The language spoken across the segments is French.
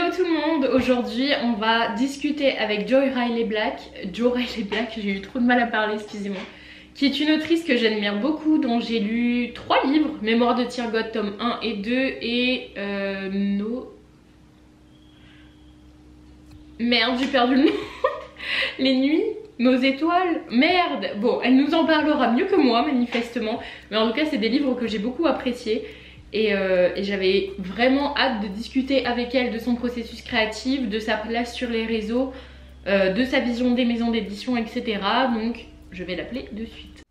Hello tout le monde, aujourd'hui on va discuter avec Joy Riley Black, j'ai eu trop de mal à parler, excusez-moi, qui est une autrice que j'admire beaucoup, dont j'ai lu 3 livres, Mémoire de Tyrgod tome 1 et 2 et Merde, j'ai perdu le nom. Les nuits, nos étoiles, merde. Bon, elle nous en parlera mieux que moi manifestement, mais en tout cas c'est des livres que j'ai beaucoup appréciés. Et j'avais vraiment hâte de discuter avec elle de son processus créatif, de sa place sur les réseaux, de sa vision des maisons d'édition, etc. Donc je vais l'appeler de suite.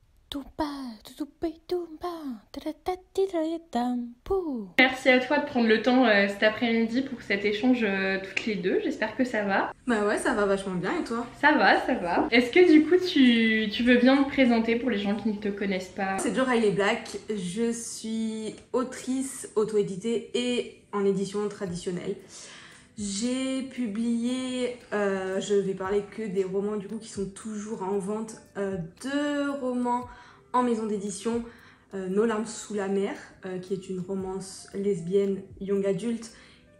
Merci à toi de prendre le temps cet après-midi pour cet échange toutes les deux, j'espère que ça va. Bah ouais, ça va vachement bien, et toi? Ça va, ça va. Est-ce que du coup tu veux bien te présenter pour les gens qui ne te connaissent pas? C'est Joy Riley Black, je suis autrice auto-éditée et en édition traditionnelle. J'ai publié, je vais parler que des romans du coup qui sont toujours en vente, 2 romans en maison d'édition. Nos larmes sous la mer, qui est une romance lesbienne young adulte,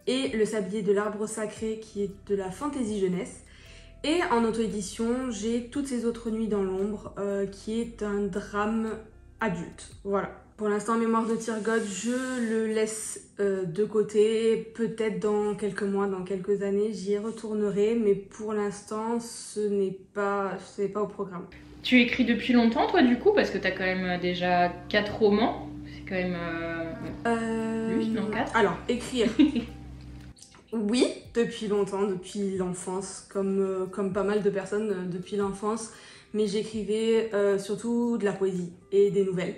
et Le sablier de l'arbre sacré, qui est de la fantasy jeunesse. Et en auto-édition, j'ai Toutes ces autres nuits dans l'ombre, qui est un drame adulte. Voilà. Pour l'instant, Mémoire de Tyrgod, je le laisse de côté. Peut-être dans quelques mois, dans quelques années, j'y retournerai, mais pour l'instant, ce n'est pas au programme. Tu écris depuis longtemps toi du coup, parce que t'as quand même déjà 4 romans, c'est quand même plus, non 4. Alors, écrire, oui, depuis longtemps, depuis l'enfance, comme pas mal de personnes depuis l'enfance, mais j'écrivais surtout de la poésie et des nouvelles.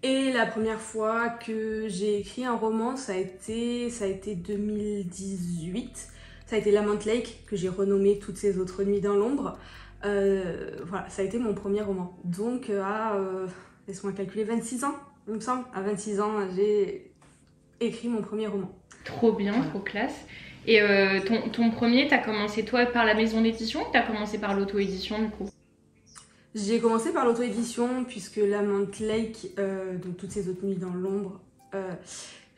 Et la première fois que j'ai écrit un roman, ça a été 2018, ça a été Lament Lake, que j'ai renommé Toutes ces autres nuits dans l'ombre. Voilà, ça a été mon premier roman. Donc laisse-moi calculer, 26 ans, il me semble. À 26 ans, j'ai écrit mon premier roman. Trop bien, voilà. Trop classe. Et ton premier, t'as commencé toi par la maison d'édition ou t'as commencé par l'auto-édition du coup? J'ai commencé par l'auto-édition puisque Lament Lake, donc Toutes ces autres nuits dans l'ombre,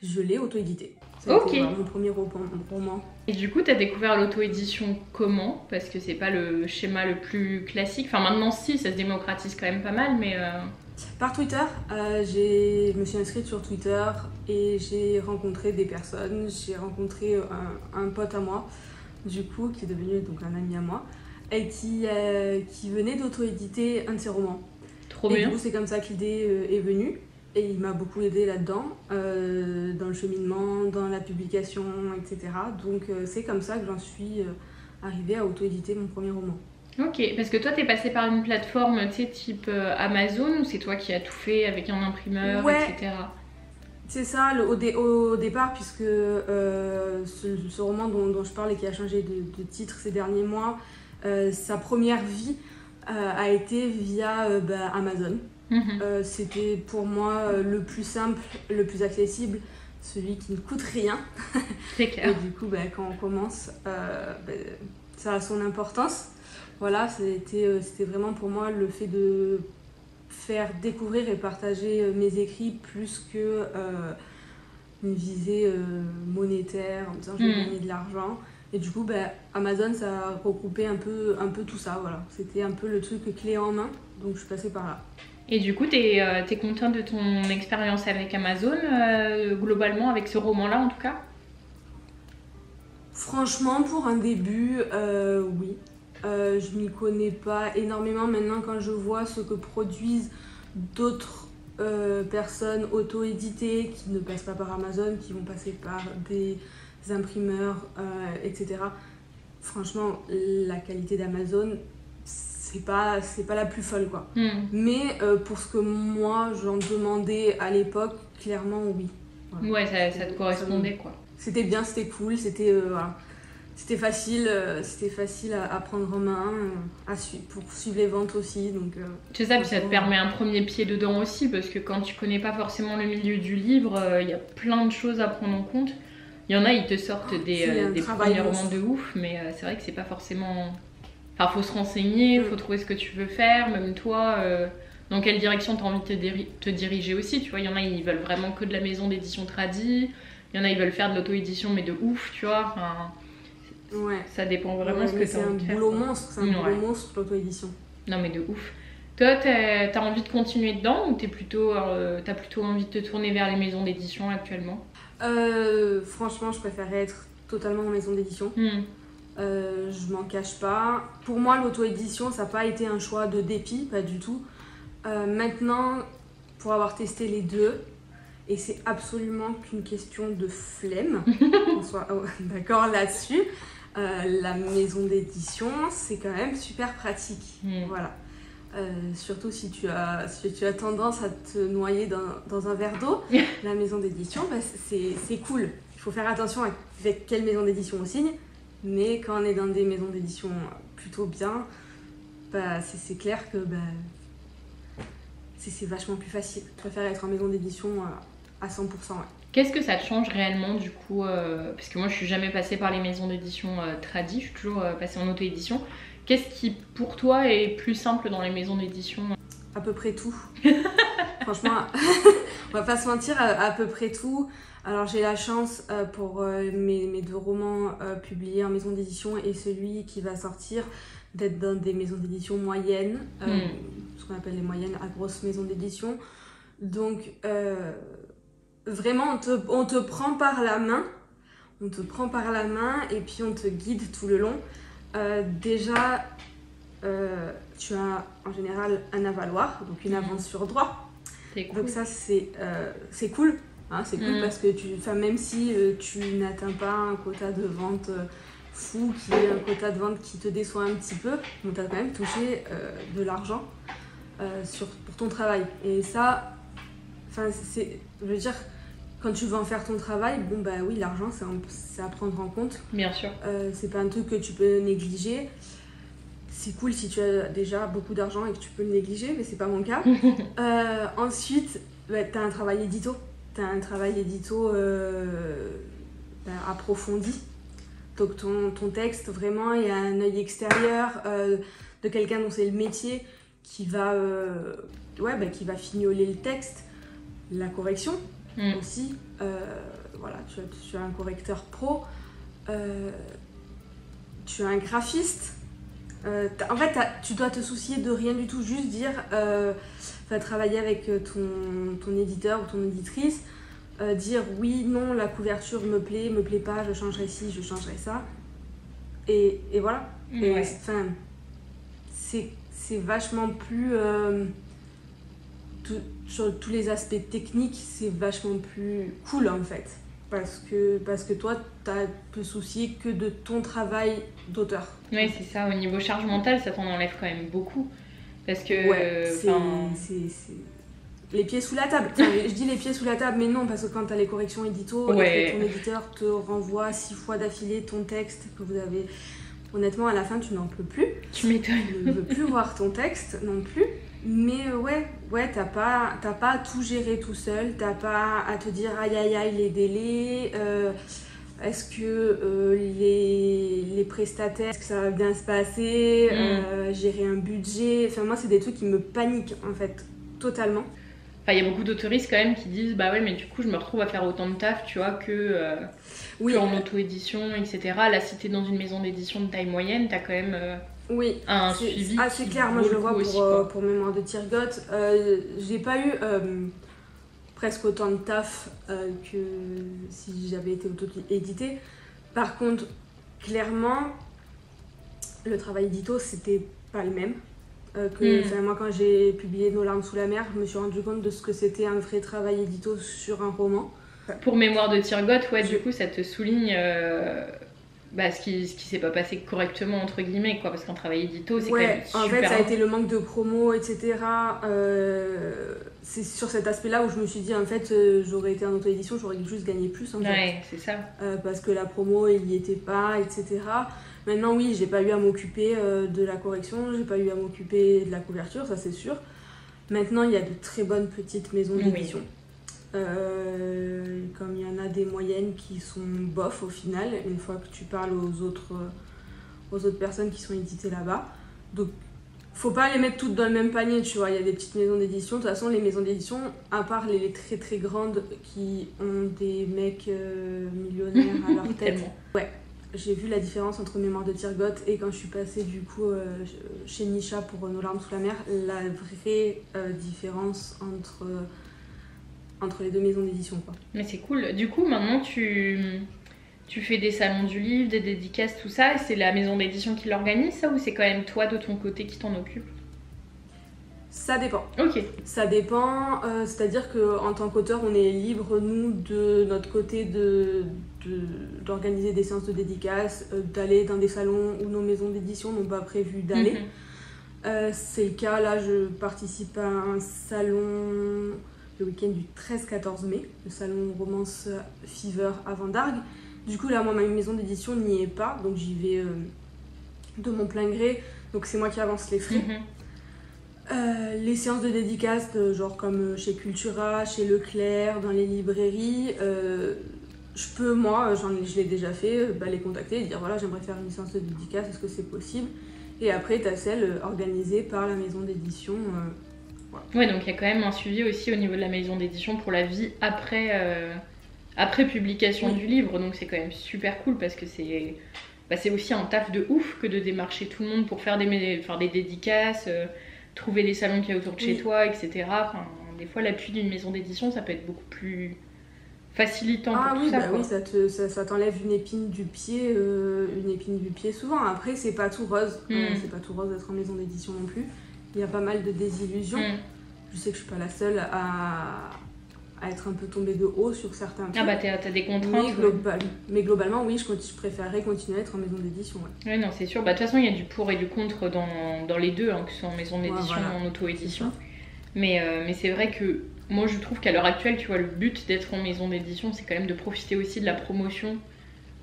je l'ai auto-édité. C'était mon premier roman. Et du coup, t'as découvert l'auto-édition comment? Parce que c'est pas le schéma le plus classique. Enfin, maintenant, si, ça se démocratise quand même pas mal, mais... Par Twitter, je me suis inscrite sur Twitter et j'ai rencontré des personnes. J'ai rencontré un pote à moi, du coup, qui est devenu donc un ami à moi, et qui venait d'auto-éditer un de ses romans. Trop bien. Et du coup, c'est comme ça que l'idée est venue. Et il m'a beaucoup aidé là-dedans, dans le cheminement, dans la publication, etc. Donc c'est comme ça que j'en suis arrivée à auto-éditer mon premier roman. Ok, parce que toi t'es passée par une plateforme, tu sais, type Amazon, ou c'est toi qui as tout fait avec un imprimeur, ouais, etc. C'est ça, au départ, puisque ce roman dont je parle et qui a changé de titre ces derniers mois, sa première vie a été via Amazon. C'était pour moi le plus simple, le plus accessible, celui qui ne coûte rien. C'est clair. Et du coup, quand on commence, ça a son importance. Voilà, c'était vraiment pour moi le fait de faire découvrir et partager mes écrits plus que une visée monétaire, en disant je vais gagner de l'argent. Et du coup, Amazon, ça a regroupé un peu tout ça. Voilà. C'était un peu le truc clé en main, donc je suis passée par là. Et du coup, t'es contente de ton expérience avec Amazon, globalement, avec ce roman-là en tout cas? Franchement, pour un début, oui. Je m'y connais pas énormément maintenant quand je vois ce que produisent d'autres personnes auto-éditées qui ne passent pas par Amazon, qui vont passer par des imprimeurs, etc. Franchement, la qualité d'Amazon, c'est pas la plus folle quoi. Mais pour ce que moi j'en demandais à l'époque, clairement oui. Voilà. Ouais, ça te correspondait quoi. C'était bien, c'était cool, c'était voilà. C'était facile à prendre en main, pour suivre les ventes aussi. C'est ça, puis ça te permet un premier pied dedans aussi, parce que quand tu connais pas forcément le milieu du livre, il y a plein de choses à prendre en compte. Il y en a, ils te sortent des premiers romans de ouf, mais c'est vrai que c'est pas forcément... Enfin, faut se renseigner, faut trouver ce que tu veux faire, même toi, dans quelle direction tu as envie de te diriger aussi. Tu vois, il y en a, ils veulent vraiment que de la maison d'édition tradie. Il y en a, ils veulent faire de l'auto-édition, mais de ouf, tu vois. Enfin, Ouais. ça dépend vraiment ce que tu as envie de faire. C'est un boulot monstre, c'est un Ouais. boulot monstre l'auto-édition. Non, mais de ouf. Toi, t'as envie de continuer dedans ou t'as plutôt envie de te tourner vers les maisons d'édition actuellement? Franchement, je préférerais être totalement en maison d'édition. Hmm. Je m'en cache pas. Pour moi, l'auto-édition, ça n'a pas été un choix de dépit, pas du tout. Maintenant, pour avoir testé les deux, et c'est absolument qu'une question de flemme, qu'on soit d'accord là-dessus, la maison d'édition, c'est quand même super pratique. Voilà. Surtout si tu as tendance à te noyer dans un verre d'eau, la maison d'édition, bah, c'est cool. Il faut faire attention avec quelle maison d'édition on signe, mais quand on est dans des maisons d'édition plutôt bien, bah, c'est clair que bah, c'est vachement plus facile. Je préfère être en maison d'édition à 100%. Ouais. Qu'est-ce que ça te change réellement du coup parce que moi je suis jamais passée par les maisons d'édition tradies, je suis toujours passée en auto-édition. Qu'est-ce qui pour toi est plus simple dans les maisons d'édition? À peu près tout. Franchement, on va pas se mentir, à peu près tout. Alors j'ai la chance pour mes deux romans publiés en maison d'édition et celui qui va sortir d'être dans des maisons d'édition moyennes, ce qu'on appelle les moyennes à grosses maisons d'édition. Donc vraiment on te prend par la main, et puis on te guide tout le long. Déjà, tu as en général un avaloir, donc une avance sur droit. C'est cool. Donc ça c'est cool. Hein, c'est cool parce que même si tu n'atteins pas un quota de vente fou, qui est un quota de vente qui te déçoit un petit peu, tu as quand même touché de l'argent pour ton travail. Et ça, je veux dire, quand tu veux en faire ton travail, bon bah oui, l'argent c'est à prendre en compte. Bien sûr. C'est pas un truc que tu peux négliger. C'est cool si tu as déjà beaucoup d'argent et que tu peux le négliger, mais c'est pas mon cas. Ensuite, bah, tu as un travail édito. Approfondi. Donc ton texte, vraiment, il y a un œil extérieur de quelqu'un dont c'est le métier qui va fignoler le texte, la correction aussi. Voilà, tu as un correcteur pro, tu as un graphiste. En fait, tu dois te soucier de rien du tout, juste dire, travailler avec ton éditeur ou ton éditrice, dire oui, non, la couverture me plaît pas, je changerai ci, je changerai ça. Et voilà. Ouais. C'est vachement plus... sur tous les aspects techniques, c'est vachement plus cool en fait. Parce que toi, tu as te soucier que de ton travail d'auteur. Oui, c'est ça. Au niveau charge mentale, ça t'en enlève quand même beaucoup. Parce que... Ouais, c'est les pieds sous la table. Je dis les pieds sous la table, mais non, parce que quand tu as les corrections édito, et que ton éditeur te renvoie 6 fois d'affilée ton texte que vous avez... Honnêtement, à la fin, tu n'en peux plus. Tu m'étonnes. Tu ne veux plus voir ton texte non plus. Mais ouais, t'as pas à tout gérer tout seul, t'as pas à te dire aïe aïe aïe les délais, est-ce que les prestataires, est-ce que ça va bien se passer, gérer un budget, enfin moi c'est des trucs qui me paniquent en fait, totalement. Enfin, il y a beaucoup d'autoristes quand même qui disent bah ouais mais du coup je me retrouve à faire autant de taf tu vois que en auto-édition etc. Là si t'es dans une maison d'édition de taille moyenne t'as quand même... un suivi. C'est clair, moi je le vois pour Mémoire de Tirgotte. J'ai pas eu presque autant de taf que si j'avais été auto-édité. Par contre, clairement, le travail édito c'était pas le même. Moi, quand j'ai publié Nos larmes sous la mer, je me suis rendu compte de ce que c'était un vrai travail édito sur un roman. Pour Mémoire de Tirgotte, du coup, ça te souligne ce qui s'est pas passé correctement, entre guillemets, quoi, parce qu'un travail édito, c'est quand même super... En fait, ça a été le manque de promo, etc. C'est sur cet aspect-là où je me suis dit, en fait, j'aurais été en auto-édition, j'aurais juste gagné plus, en fait. Ouais, c'est ça. Parce que la promo, il y était pas, etc. Maintenant, oui, j'ai pas eu à m'occuper de la correction, j'ai pas eu à m'occuper de la couverture, ça c'est sûr. Maintenant, il y a de très bonnes petites maisons d'édition. Comme il y en a des moyennes qui sont bof au final, une fois que tu parles aux autres personnes qui sont éditées là-bas. Donc, faut pas les mettre toutes dans le même panier, tu vois. Il y a des petites maisons d'édition. De toute façon, les maisons d'édition, à part les très très grandes qui ont des mecs millionnaires à leur tête. Ouais, j'ai vu la différence entre Mémoire de Tirgoth et quand je suis passée du coup chez Nisha pour Nos larmes sous la mer, la vraie différence entre les deux maisons d'édition, quoi. Mais c'est cool. Du coup, maintenant, tu fais des salons du livre, des dédicaces, tout ça, et c'est la maison d'édition qui l'organise, ça, ou c'est quand même toi de ton côté qui t'en occupe? Ça dépend. Ok. Ça dépend, c'est-à-dire qu'en tant qu'auteur, on est libre, nous, de notre côté, d'organiser des séances de dédicaces, d'aller dans des salons où nos maisons d'édition n'ont pas prévu d'aller. C'est le cas, là, je participe à un salon le week-end du 13-14 mai, le salon Romance Fever à Vendargue. Du coup, là, moi, ma maison d'édition n'y est pas, donc j'y vais de mon plein gré. Donc, c'est moi qui avance les frais. Les séances de dédicaces, genre comme chez Cultura, chez Leclerc, dans les librairies, je peux, moi, je l'ai déjà fait, les contacter et dire voilà, j'aimerais faire une séance de dédicace, est-ce que c'est possible? Et après, tu as celle organisée par la maison d'édition. Voilà. Ouais, donc il y a quand même un suivi aussi au niveau de la maison d'édition pour la vie après publication du livre, donc c'est quand même super cool parce que c'est aussi un taf de ouf que de démarcher tout le monde pour faire des dédicaces, trouver les salons qu'il y a autour de chez toi, etc. Enfin, des fois, l'appui d'une maison d'édition, ça peut être beaucoup plus facilitant pour tout ça. Oui, ça t'enlève une épine du pied souvent. Après, c'est pas tout rose. C'est pas tout rose d'être en maison d'édition non plus. Il y a pas mal de désillusions. Je sais que je suis pas la seule à être un peu tombée de haut sur certains trucs. Ah bah t'as des contraintes. Mais globalement, oui, je préférerais continuer à être en maison d'édition. Ouais, non, c'est sûr. Bah, de toute façon, il y a du pour et du contre dans les deux, que ce soit en maison d'édition ou en auto-édition. Mais c'est vrai que moi, je trouve qu'à l'heure actuelle, tu vois, le but d'être en maison d'édition, c'est quand même de profiter aussi de la promotion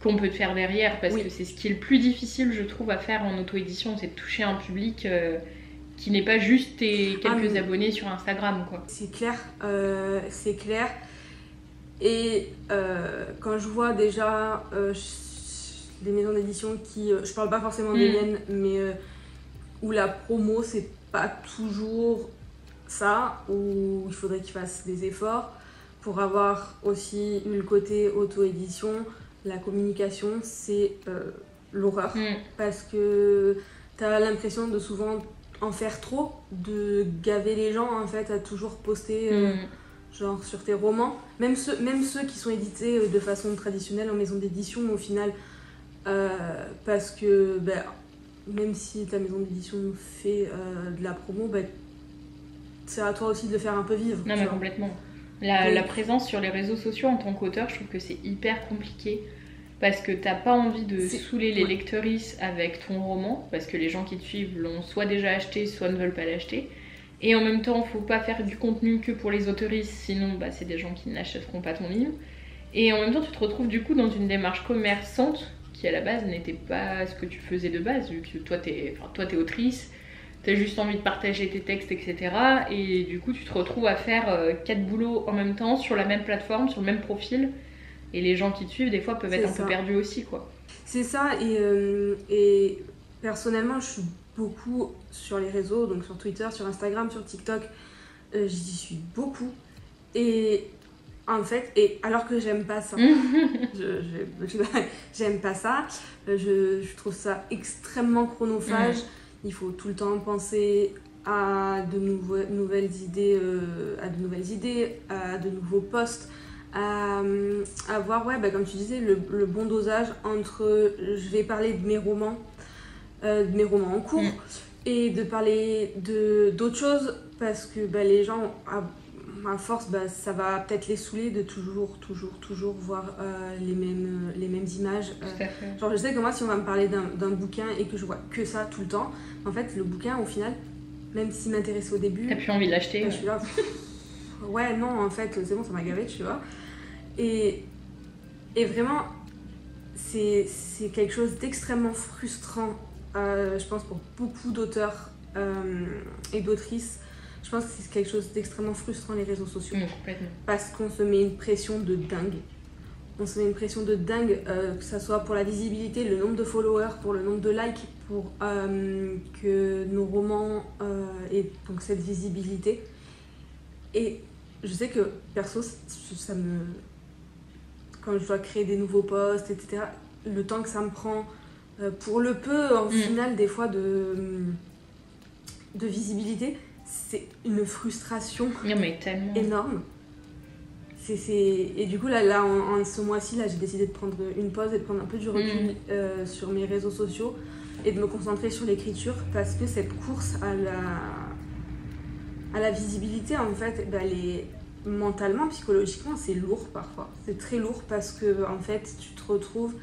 qu'on peut te faire derrière. Parce que c'est ce qui est le plus difficile, je trouve, à faire en auto-édition, c'est de toucher un public qui n'est pas juste tes quelques abonnés sur Instagram, quoi. C'est clair, c'est clair. Et quand je vois déjà des maisons d'édition qui, je parle pas forcément des miennes, mais où la promo c'est pas toujours ça, où il faudrait qu'ils fassent des efforts pour avoir aussi eu le côté auto-édition, la communication c'est l'horreur, parce que t'as l'impression de souvent en faire trop, de gaver les gens en fait à toujours poster genre sur tes romans, même ceux qui sont édités de façon traditionnelle en maison d'édition au final, parce que même si ta maison d'édition fait de la promo, c'est à toi aussi de le faire un peu vivre. Non mais complètement. La présence sur les réseaux sociaux en tant qu'auteur, je trouve que c'est hyper compliqué. Parce que t'as pas envie de saouler les lectrices avec ton roman, parce que les gens qui te suivent l'ont soit déjà acheté, soit ne veulent pas l'acheter. Et en même temps, faut pas faire du contenu que pour les autrices, sinon c'est des gens qui n'achèteront pas ton livre. Et en même temps, tu te retrouves du coup dans une démarche commerçante qui à la base n'était pas ce que tu faisais de base, vu que toi t'es autrice, t'as juste envie de partager tes textes, etc. Et du coup, tu te retrouves à faire 4 boulots en même temps sur la même plateforme, sur le même profil. Et les gens qui te suivent, des fois, peuvent être un peu perdus aussi, quoi. C'est ça, et personnellement, je suis beaucoup sur les réseaux, donc sur Twitter, sur Instagram, sur TikTok. J'y suis beaucoup. Et en fait, alors que j'aime pas ça, j'aime pas ça, je trouve ça extrêmement chronophage. Il faut tout le temps penser à de nouvelles idées, à de nouveaux posts. À voir, comme tu disais, le bon dosage entre je vais parler de mes romans en cours et de parler d'autres choses, parce que les gens, à force, ça va peut-être les saouler de toujours voir les mêmes images. Genre, je sais que moi, si on va me parler d'un bouquin et que je vois que ça tout le temps, en fait, le bouquin, au final, même s'il m'intéressait au début, t'as plus envie de l'acheter. Je suis là, ouais, non, en fait, c'est bon, ça m'a gavé, tu vois. Et vraiment, c'est quelque chose d'extrêmement frustrant, je pense, pour beaucoup d'auteurs et d'autrices. Je pense que c'est quelque chose d'extrêmement frustrant, les réseaux sociaux. Complètement. Parce qu'on se met une pression de dingue. on se met une pression de dingue, que ça soit pour la visibilité, le nombre de followers, pour le nombre de likes, pour que nos romans aient donc cette visibilité. Et je sais que perso, ça me... quand je dois créer des nouveaux posts, etc., le temps que ça me prend, pour le peu, en final, des fois, de visibilité, c'est une frustration énorme. Et du coup, là en ce mois-ci, là, j'ai décidé de prendre une pause et de prendre un peu du recul sur mes réseaux sociaux et de me concentrer sur l'écriture, parce que cette course à la visibilité, en fait, mentalement, psychologiquement, c'est lourd parfois. C'est très lourd parce que, en fait, tu te retrouves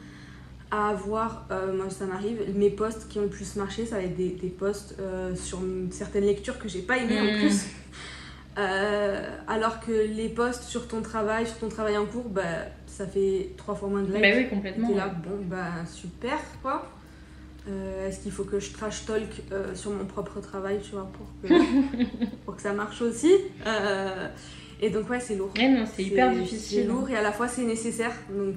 à avoir, moi ça m'arrive, mes posts qui ont le plus marché, ça va être des posts sur certaines lectures que j'ai pas aimées en plus. Alors que les posts sur ton travail en cours, ça fait 3 fois moins de likes. Bah oui, complètement. T'es là, bon, super, quoi. Est-ce qu'il faut que je trash talk sur mon propre travail, tu vois, pour que ça marche aussi. Et donc ouais, c'est lourd. Non, c'est hyper difficile. C'est lourd et à la fois c'est nécessaire. Donc,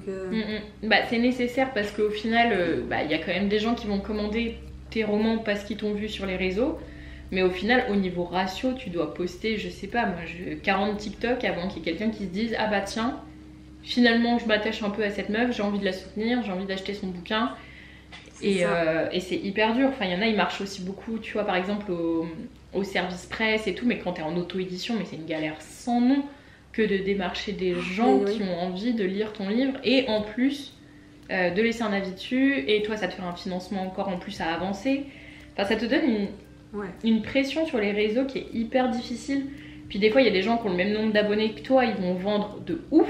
c'est nécessaire parce qu'au final, y a quand même des gens qui vont commander tes romans parce qu'ils t'ont vu sur les réseaux. Mais au final, au niveau ratio, tu dois poster, je sais pas, moi, 40 TikTok avant qu'il y ait quelqu'un qui se dise « Ah bah tiens, finalement je m'attache un peu à cette meuf, j'ai envie de la soutenir, j'ai envie d'acheter son bouquin. » Et c'est hyper dur. Enfin, il y en a, ils marchent aussi beaucoup, tu vois, par exemple au service presse et tout, mais quand t'es en auto-édition, mais c'est une galère sans nom que de démarcher des gens qui ont envie de lire ton livre et en plus de laisser un avis dessus, et toi, ça te fait un financement encore en plus à avancer. Enfin, ça te donne une pression sur les réseaux qui est hyper difficile. Puis des fois, il y a des gens qui ont le même nombre d'abonnés que toi, ils vont vendre de ouf.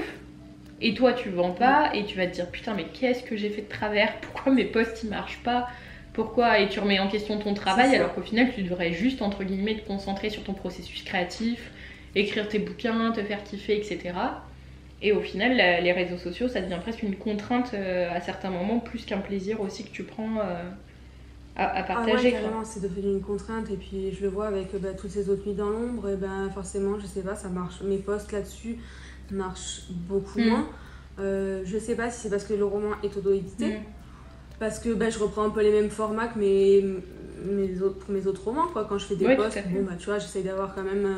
Et toi, tu vends pas, et tu vas te dire putain, mais qu'est-ce que j'ai fait de travers? Pourquoi mes posts ils marchent pas? Pourquoi? Et tu remets en question ton travail, alors qu'au final, tu devrais juste, entre guillemets, te concentrer sur ton processus créatif, écrire tes bouquins, te faire kiffer, etc. Et au final, les réseaux sociaux, ça devient presque une contrainte à certains moments, plus qu'un plaisir aussi que tu prends à partager. Carrément, c'est devenu une contrainte. Et puis, je le vois avec toutes ces autres nuits dans l'ombre, et forcément, je sais pas, ça marche. Mes posts là-dessus marche beaucoup moins. Je sais pas si c'est parce que le roman est auto-édité, parce que je reprends un peu les mêmes formats que mes autres romans, quoi. Quand je fais des posts, tu vois, j'essaie d'avoir quand même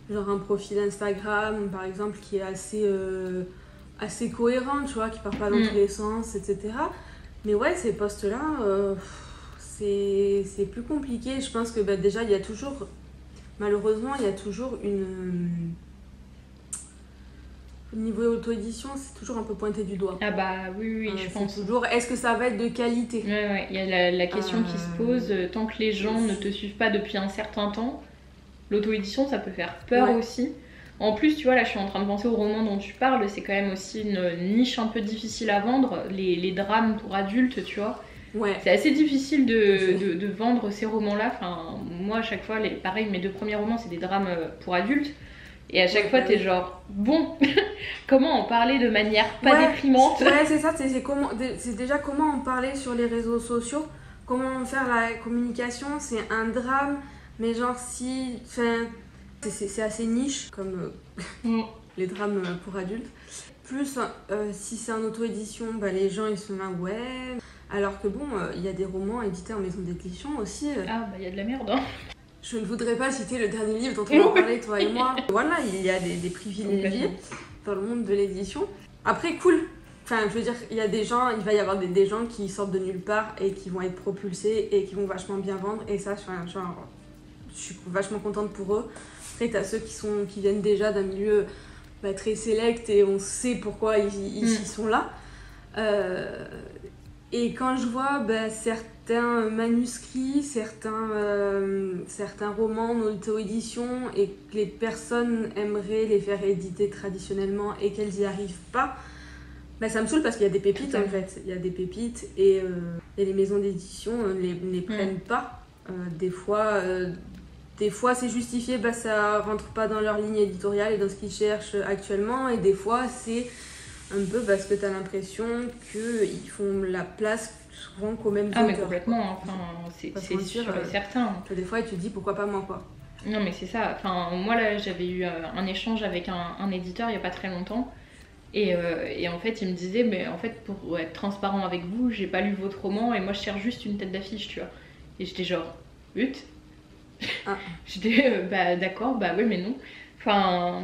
genre un profil Instagram par exemple qui est assez cohérent, tu vois, qui part pas dans tous les sens, etc. Mais ouais, ces posts là c'est plus compliqué. Je pense que déjà il y a toujours, malheureusement, il y a toujours au niveau auto-édition, c'est toujours un peu pointé du doigt. Ah bah oui, je pense. Toujours, est-ce que ça va être de qualité? Ouais, il y a la question qui se pose, tant que les gens ne te suivent pas depuis un certain temps, l'auto-édition, ça peut faire peur aussi. En plus, tu vois, là, je suis en train de penser au roman dont tu parles, c'est quand même aussi une niche un peu difficile à vendre, les drames pour adultes, tu vois. Ouais. C'est assez difficile de vendre ces romans-là. Enfin, moi, à chaque fois, pareil, mes 2 premiers romans, c'est des drames pour adultes. Et à chaque fois, t'es genre, bon, comment en parler de manière pas déprimante? Ouais, c'est ça, c'est déjà comment en parler sur les réseaux sociaux, comment faire la communication, c'est un drame, mais genre c'est assez niche, comme les drames pour adultes. Plus, si c'est en auto-édition, les gens ils sont là, ouais, alors que bon, il y a des romans édités en maison d'édition aussi. Il y a de la merde, hein. Je ne voudrais pas citer le dernier livre dont on va parler, toi et moi. Voilà, il y a des privilégiés dans le monde de l'édition. Après, cool. Enfin, je veux dire, il va y avoir des gens qui sortent de nulle part et qui vont être propulsés et qui vont vachement bien vendre. Et ça, je suis vachement contente pour eux. Après, t'as ceux qui viennent déjà d'un milieu très select et on sait pourquoi ils sont là. Et quand je vois certains manuscrits, certains romans en auto-édition et que les personnes aimeraient les faire éditer traditionnellement et qu'elles n'y arrivent pas, ça me saoule parce qu'il y a des pépites en fait. Il y a des pépites et les maisons d'édition ne les prennent pas. Des fois c'est justifié, ça rentre pas dans leur ligne éditoriale et dans ce qu'ils cherchent actuellement, et des fois c'est un peu parce que tu as l'impression qu'ils font la place souvent qu'aux mêmes auteurs. Mais complètement, enfin, c'est sûr et certain. Des fois, tu te dis pourquoi pas moi, quoi. Non, mais c'est ça. Enfin, moi, là, j'avais eu un échange avec un éditeur il n'y a pas très longtemps Et en fait, il me disait, mais en fait, pour être transparent avec vous, j'ai pas lu votre roman et moi je cherche juste une tête d'affiche, tu vois. Et j'étais genre, but. Ah. J'étais, bah d'accord, bah oui, mais non. Enfin,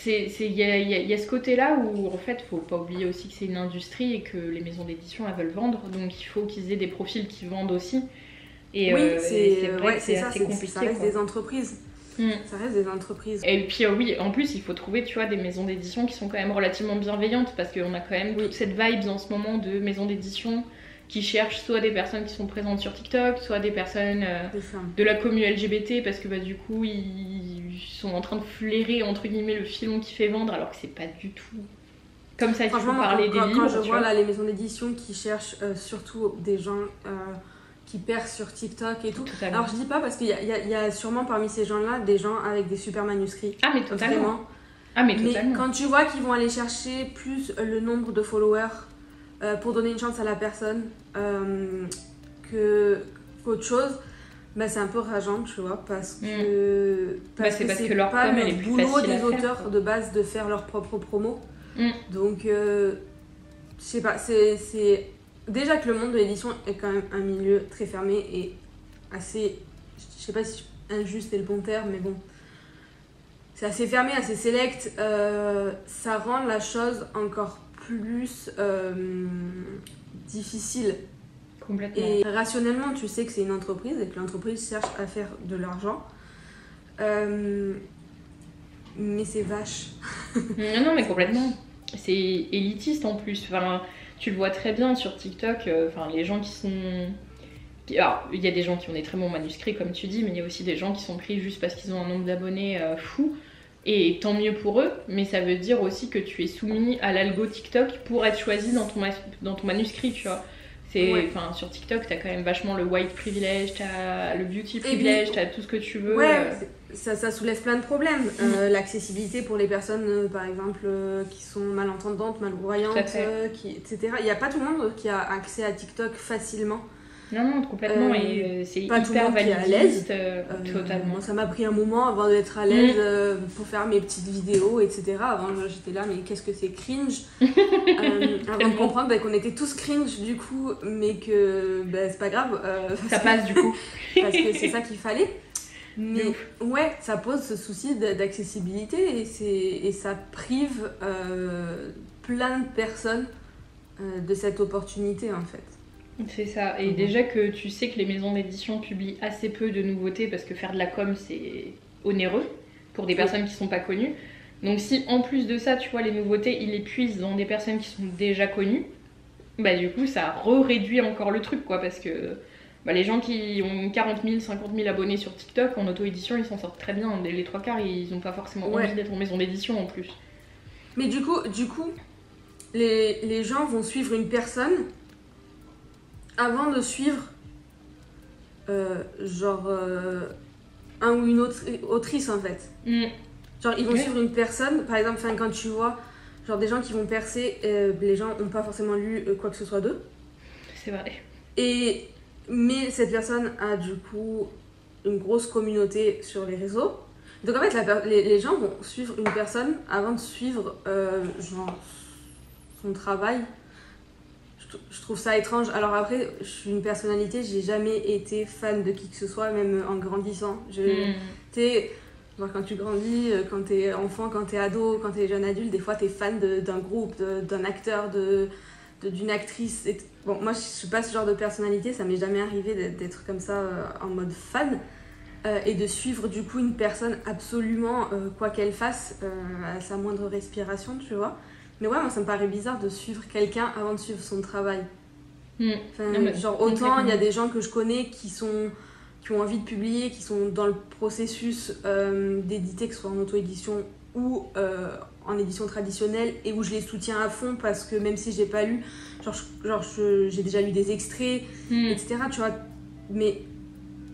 il y a ce côté-là où en fait, faut pas oublier aussi que c'est une industrie et que les maisons d'édition elles veulent vendre, donc il faut qu'ils aient des profils qui vendent aussi. Et, Oui, et c'est vrai ouais, que c'est ça, assez compliqué. ça reste quoi. des entreprises. Ça reste des entreprises. Et puis oui, en plus il faut trouver, tu vois, des maisons d'édition qui sont quand même relativement bienveillantes parce qu'on a quand même toute cette vibe en ce moment de maisons d'édition qui cherchent soit des personnes qui sont présentes sur TikTok, soit des personnes de la commu LGBT parce que bah, du coup ils sont en train de flairer entre guillemets le filon qui fait vendre alors que c'est pas du tout comme ça qu'il faut parler des livres. Quand je vois là, les maisons d'édition qui cherchent surtout des gens qui percent sur TikTok et tout. Totalement. Alors je dis pas parce qu'il y a sûrement parmi ces gens-là des gens avec des super manuscrits. Ah mais totalement. Vraiment. Ah mais totalement. Mais quand tu vois qu'ils vont aller chercher plus le nombre de followers pour donner une chance à la personne qu'autre chose, bah c'est un peu rageant, tu vois, parce que c'est leur pas com, elle est le plus boulot facile à des faire, auteurs quoi. de base de faire leur propre promo. Donc je sais pas, c'est déjà que le monde de l'édition est quand même un milieu très fermé et assez, je sais pas si injuste est le bon terme, mais bon, c'est assez fermé, assez select. Ça rend la chose encore plus difficile. Complètement. Et rationnellement, tu sais que c'est une entreprise et que l'entreprise cherche à faire de l'argent. Mais c'est vache. Non, mais complètement. C'est élitiste en plus. Enfin, tu le vois très bien sur TikTok. Enfin, les gens qui sont. Alors, il y a des gens qui ont des très bons manuscrits, comme tu dis, mais il y a aussi des gens qui sont pris juste parce qu'ils ont un nombre d'abonnés fou. Et tant mieux pour eux, mais ça veut dire aussi que tu es soumis à l'algo TikTok pour être choisi dans ton manuscrit, tu vois. Sur TikTok, t'as quand même vachement le white privilege, t'as le beauty privilege, t'as tout ce que tu veux. Ouais, ça soulève plein de problèmes. L'accessibilité pour les personnes, par exemple, qui sont malentendantes, malvoyantes, etc. Il n'y a pas tout le monde qui a accès à TikTok facilement. Non, complètement, et c'est pas tout le hyper monde qui est à l'aise. Totalement. Moi, ça m'a pris un moment avant d'être à l'aise pour faire mes petites vidéos, etc. Avant, j'étais là, mais qu'est-ce que c'est cringe avant de comprendre qu'on était tous cringe du coup, mais que c'est pas grave. Ça passe du coup. Parce que c'est ça qu'il fallait. Mais ouais, ça pose ce souci d'accessibilité et ça prive plein de personnes de cette opportunité en fait. C'est ça, et déjà que tu sais que les maisons d'édition publient assez peu de nouveautés parce que faire de la com c'est onéreux pour des personnes qui sont pas connues. Donc si en plus de ça, tu vois, les nouveautés, ils les puisent dans des personnes qui sont déjà connues, bah du coup ça réduit encore le truc quoi, parce que les gens qui ont 40 000, 50 000 abonnés sur TikTok en auto-édition, ils s'en sortent très bien. Les trois quarts, ils ont pas forcément envie d'être en maison d'édition en plus. Mais du coup les gens vont suivre une personne avant de suivre un ou une autre autrice en fait. Genre ils vont suivre une personne, par exemple quand tu vois genre des gens qui vont percer, les gens n'ont pas forcément lu quoi que ce soit d'eux. C'est vrai. Mais cette personne a du coup une grosse communauté sur les réseaux. Donc en fait les gens vont suivre une personne avant de suivre son travail. Je trouve ça étrange. Alors après, je suis une personnalité, j'ai jamais été fan de qui que ce soit, même en grandissant. Quand tu grandis, quand t'es enfant, quand t'es ado, quand t'es jeune adulte, des fois t'es fan d'un groupe, d'un acteur, d'une actrice. Bon, moi je suis pas ce genre de personnalité, ça m'est jamais arrivé d'être comme ça en mode fan. Et de suivre du coup une personne absolument, quoi qu'elle fasse, à sa moindre respiration, tu vois. Mais ouais, moi ça me paraît bizarre de suivre quelqu'un avant de suivre son travail. Autant il y a des gens que je connais qui ont envie de publier, qui sont dans le processus d'éditer, que ce soit en auto-édition ou en édition traditionnelle, et où je les soutiens à fond parce que même si j'ai pas lu, j'ai déjà lu des extraits, etc. Tu vois, mais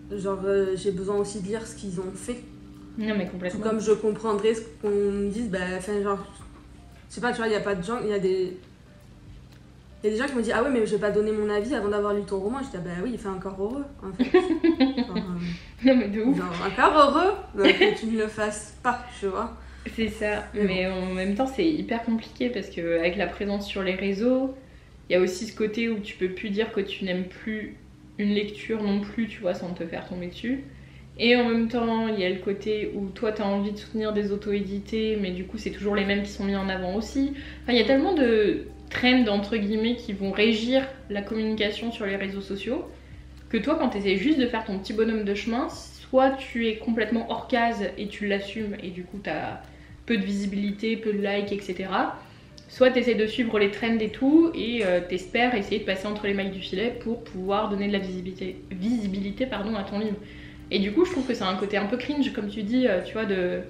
j'ai besoin aussi de lire ce qu'ils ont fait. Non mais complètement. Tout comme je comprendrais ce qu'on me dise, je sais pas, tu vois, il y a pas de gens, il y a des gens qui me disent ah ouais mais je vais pas donner mon avis avant d'avoir lu ton roman. Je dis bah oui, il fait encore heureux en fait. Non mais de ouf. Encore heureux que tu ne le fasses pas, tu vois. C'est ça, mais en même temps c'est hyper compliqué parce que avec la présence sur les réseaux, il y a aussi ce côté où tu peux plus dire que tu n'aimes plus une lecture non plus, tu vois, sans te faire tomber dessus. Et en même temps, il y a le côté où toi t'as envie de soutenir des auto-édités, mais du coup c'est toujours les mêmes qui sont mis en avant aussi. Enfin, il y a tellement de trends entre guillemets qui vont régir la communication sur les réseaux sociaux que toi quand tu essaies juste de faire ton petit bonhomme de chemin, soit tu es complètement hors case et tu l'assumes et du coup t'as peu de visibilité, peu de likes, etc. Soit tu essaies de suivre les trends et tout et t'espères essayer de passer entre les mailles du filet pour pouvoir donner de la visibilité à ton livre. Et du coup je trouve que c'est un côté un peu cringe comme tu dis, tu vois, de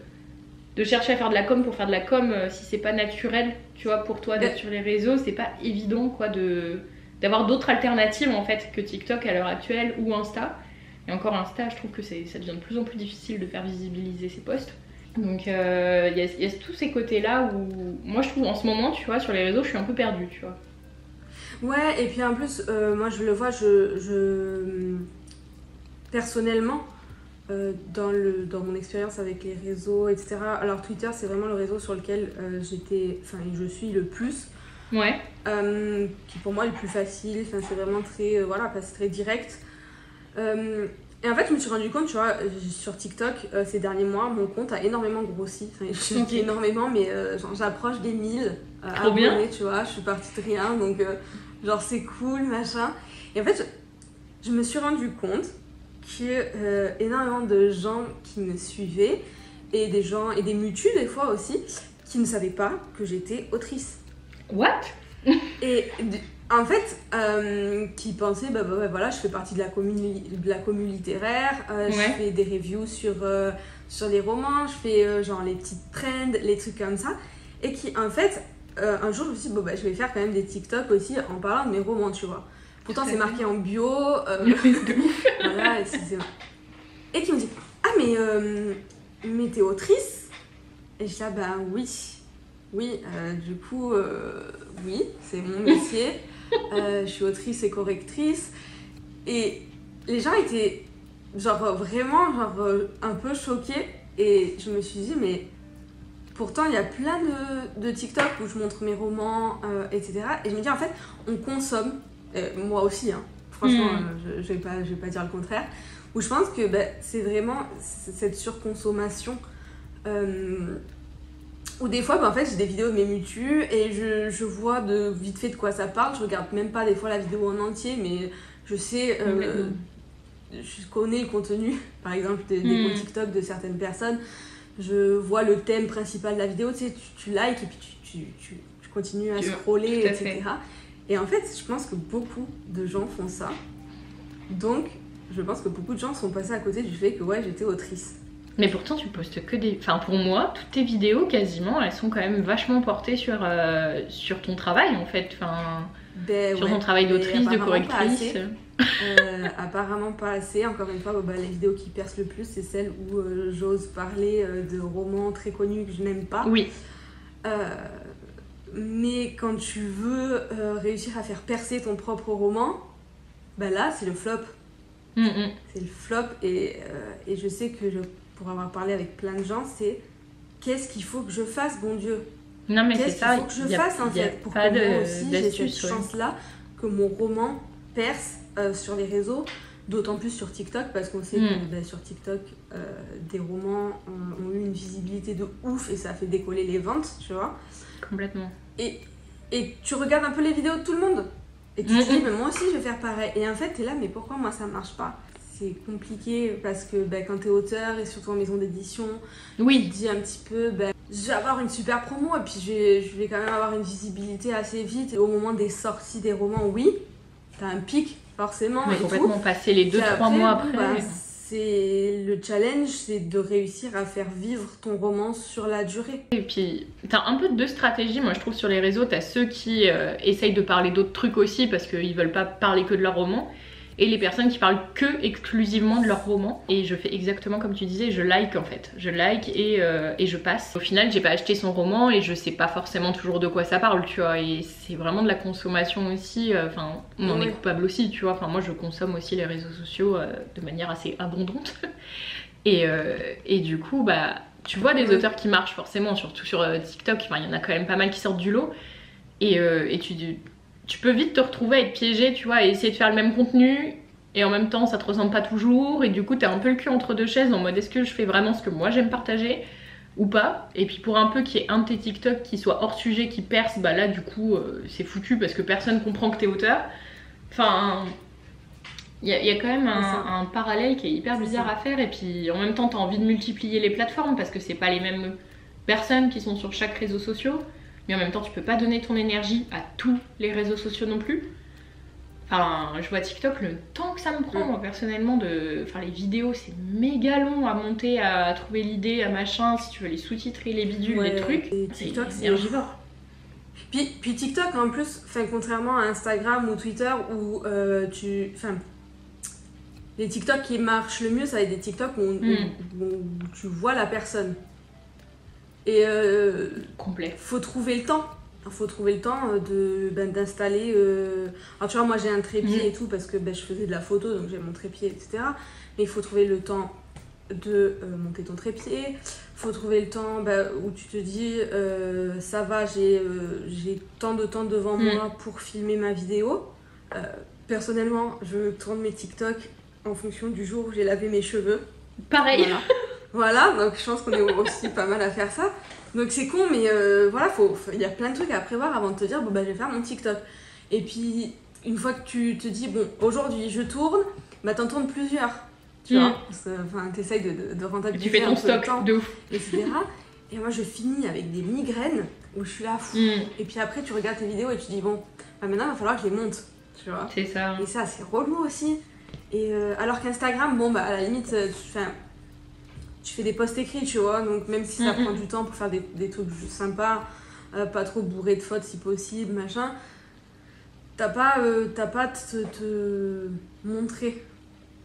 chercher à faire de la com pour faire de la com si c'est pas naturel, tu vois, pour toi d'être sur les réseaux, c'est pas évident quoi d'avoir d'autres alternatives en fait que TikTok à l'heure actuelle ou Insta. Et encore Insta, je trouve que ça devient de plus en plus difficile de faire visibiliser ses posts. Donc il y a tous ces côtés-là où moi je trouve en ce moment, tu vois, sur les réseaux, je suis un peu perdue, tu vois. Ouais, et puis en plus, moi je le vois, personnellement, dans mon expérience avec les réseaux, etc. Alors Twitter, c'est vraiment le réseau sur lequel je suis le plus. Ouais. Qui pour moi est le plus facile, c'est vraiment très, c'est très direct. Et en fait, je me suis rendu compte, tu vois, sur TikTok, ces derniers mois, mon compte a énormément grossi. Je dis énormément, mais j'approche des 1000 abonnés, tu vois. Je suis partie de rien, donc genre c'est cool, machin. Et en fait, je me suis rendu compte que énormément de gens qui me suivaient, et des mutus des fois aussi, qui ne savaient pas que j'étais autrice. What? Et en fait, qui pensaient, voilà, je fais partie de la commu littéraire, je fais des reviews sur les romans, je fais genre les petites trends, les trucs comme ça. Et qui, en fait, un jour, je me suis dit, je vais faire quand même des TikTok aussi en parlant de mes romans, tu vois. Pourtant, c'est marqué en bio. Voilà, et qui me dit, ah, mais t'es autrice? Et je dis, oui. Oui, du coup, oui, c'est mon métier. Je suis autrice et correctrice. Et les gens étaient vraiment un peu choqués. Et je me suis dit, mais pourtant, il y a plein de TikTok où je montre mes romans, etc. Et je me dis, en fait, on consomme, moi aussi, hein, franchement, je vais pas dire le contraire, où je pense que c'est vraiment cette surconsommation. Ou des fois, en fait, j'ai des vidéos de mes mutus et je vois vite fait de quoi ça parle. Je regarde même pas des fois la vidéo en entier, mais je sais, je connais le contenu, par exemple, des comptes TikTok de certaines personnes. Je vois le thème principal de la vidéo, tu sais, tu likes et puis tu continues à scroller, etc. Et en fait, je pense que beaucoup de gens font ça. Donc, je pense que beaucoup de gens sont passés à côté du fait que j'étais autrice. Mais pourtant, tu postes que des... Enfin, pour moi, toutes tes vidéos, quasiment, elles sont quand même vachement portées sur ton travail, en fait. Enfin, sur ton travail d'autrice, de correctrice. Apparemment pas assez. Encore une fois, les vidéos qui percent le plus, c'est celles où j'ose parler de romans très connus que je n'aime pas. Oui. Mais quand tu veux réussir à faire percer ton propre roman, là, c'est le flop. C'est le flop et je sais que pour avoir parlé avec plein de gens, c'est qu'est-ce qu'il faut que je fasse, bon Dieu? Non, mais c'est ça. Qu'est-ce qu'il faut que je fasse en fait pour que moi aussi j'ai cette chance-là que mon roman perce sur les réseaux, d'autant plus sur TikTok, parce qu'on sait que sur TikTok, des romans ont eu une visibilité de ouf et ça a fait décoller les ventes, tu vois. Complètement. Et tu regardes un peu les vidéos de tout le monde et tu te dis, mais moi aussi je vais faire pareil. Et en fait, t'es là, mais pourquoi moi ça marche pas? C'est compliqué parce que quand t'es auteur et surtout en maison d'édition, tu te dis un petit peu, je vais avoir une super promo et puis je vais quand même avoir une visibilité assez vite. Et au moment des sorties des romans, oui, t'as un pic forcément. Mais complètement, passer les 2-3 mois après. C'est le challenge, c'est de réussir à faire vivre ton roman sur la durée. Et puis, t'as un peu de deux stratégies, moi je trouve, sur les réseaux. T'as ceux qui essayent de parler d'autres trucs aussi parce qu'ils veulent pas parler que de leur roman. Et les personnes qui parlent que exclusivement de leur roman. Et je fais exactement comme tu disais, je like en fait. Je like et je passe. Au final, j'ai pas acheté son roman et je sais pas forcément toujours de quoi ça parle, tu vois. Et c'est vraiment de la consommation aussi. Enfin, on en est coupable aussi, tu vois. Enfin, moi je consomme aussi les réseaux sociaux de manière assez abondante. Et du coup, tu vois des auteurs qui marchent forcément, surtout sur TikTok, il y en a quand même pas mal qui sortent du lot. Et tu peux vite te retrouver à être piégé, tu vois, et essayer de faire le même contenu. Et en même temps, ça te ressemble pas toujours. Et du coup, t'es un peu le cul entre deux chaises en mode est-ce que je fais vraiment ce que moi j'aime partager ou pas. Et puis pour un peu qu'il y ait un de tes TikTok qui soit hors sujet, qui perce, bah là du coup c'est foutu parce que personne comprend que t'es auteur. Enfin, il y a quand même un parallèle qui est hyper bizarre à faire. Et puis en même temps, t'as envie de multiplier les plateformes parce que c'est pas les mêmes personnes qui sont sur chaque réseau social. Mais en même temps, tu peux pas donner ton énergie à tous les réseaux sociaux non plus. Enfin, je vois TikTok, le temps que ça me prend, moi, personnellement, enfin, les vidéos, c'est méga long à monter, à trouver l'idée, à machin, si tu veux les sous-titrer, les bidules, les trucs. Et TikTok, c'est énergivore. Puis TikTok, en plus, contrairement à Instagram ou Twitter, où les TikTok qui marchent le mieux, ça va être des TikTok où tu vois la personne. Et complet. Faut trouver le temps. Faut trouver le temps d'installer. Alors, tu vois, moi j'ai un trépied et tout parce que je faisais de la photo, donc j'ai mon trépied, etc. Mais il faut trouver le temps de monter ton trépied. Faut trouver le temps où tu te dis ça va, j'ai tant de temps devant moi pour filmer ma vidéo. Personnellement, je tourne mes TikTok en fonction du jour où j'ai lavé mes cheveux. Pareil. Voilà, donc je pense qu'on est aussi pas mal à faire ça. Donc c'est con, mais voilà, il y a plein de trucs à prévoir avant de te dire, je vais faire mon TikTok. Et puis, une fois que tu te dis, aujourd'hui je tourne, t'en tournes plusieurs. Tu vois, t'essayes de rentabiliser. Tu fais ton stock temps, de ouf. Etc. Et moi je finis avec des migraines où je suis là, fou. Et puis après, tu regardes tes vidéos et tu dis, maintenant il va falloir que je les monte. Tu vois. C'est ça. Et ça, c'est relou aussi. Et alors qu'Instagram, à la limite, tu fais des posts écrits, tu vois, donc même si ça prend du temps pour faire des trucs sympas, pas trop bourré de fautes si possible, machin, t'as pas te montrer,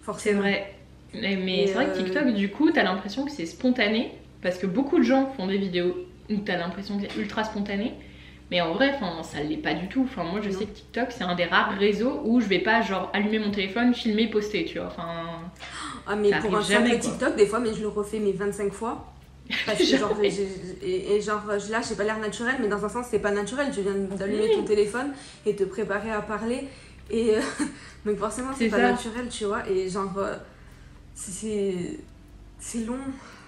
forcément. C'est vrai. Mais c'est vrai que TikTok, du coup, t'as l'impression que c'est spontané, parce que beaucoup de gens font des vidéos où t'as l'impression que c'est ultra spontané, mais en vrai, ça l'est pas du tout. Enfin, moi, je sais que TikTok, c'est un des rares réseaux où je vais pas, allumer mon téléphone, filmer, poster, tu vois, Ah, mais pour un simple TikTok, des fois, je le refais 25 fois. Parce que là, j'ai pas l'air naturel, mais dans un sens, c'est pas naturel. Tu viens d'allumer ton téléphone et te préparer à parler. Et donc, forcément, c'est pas naturel, tu vois. Et c'est long.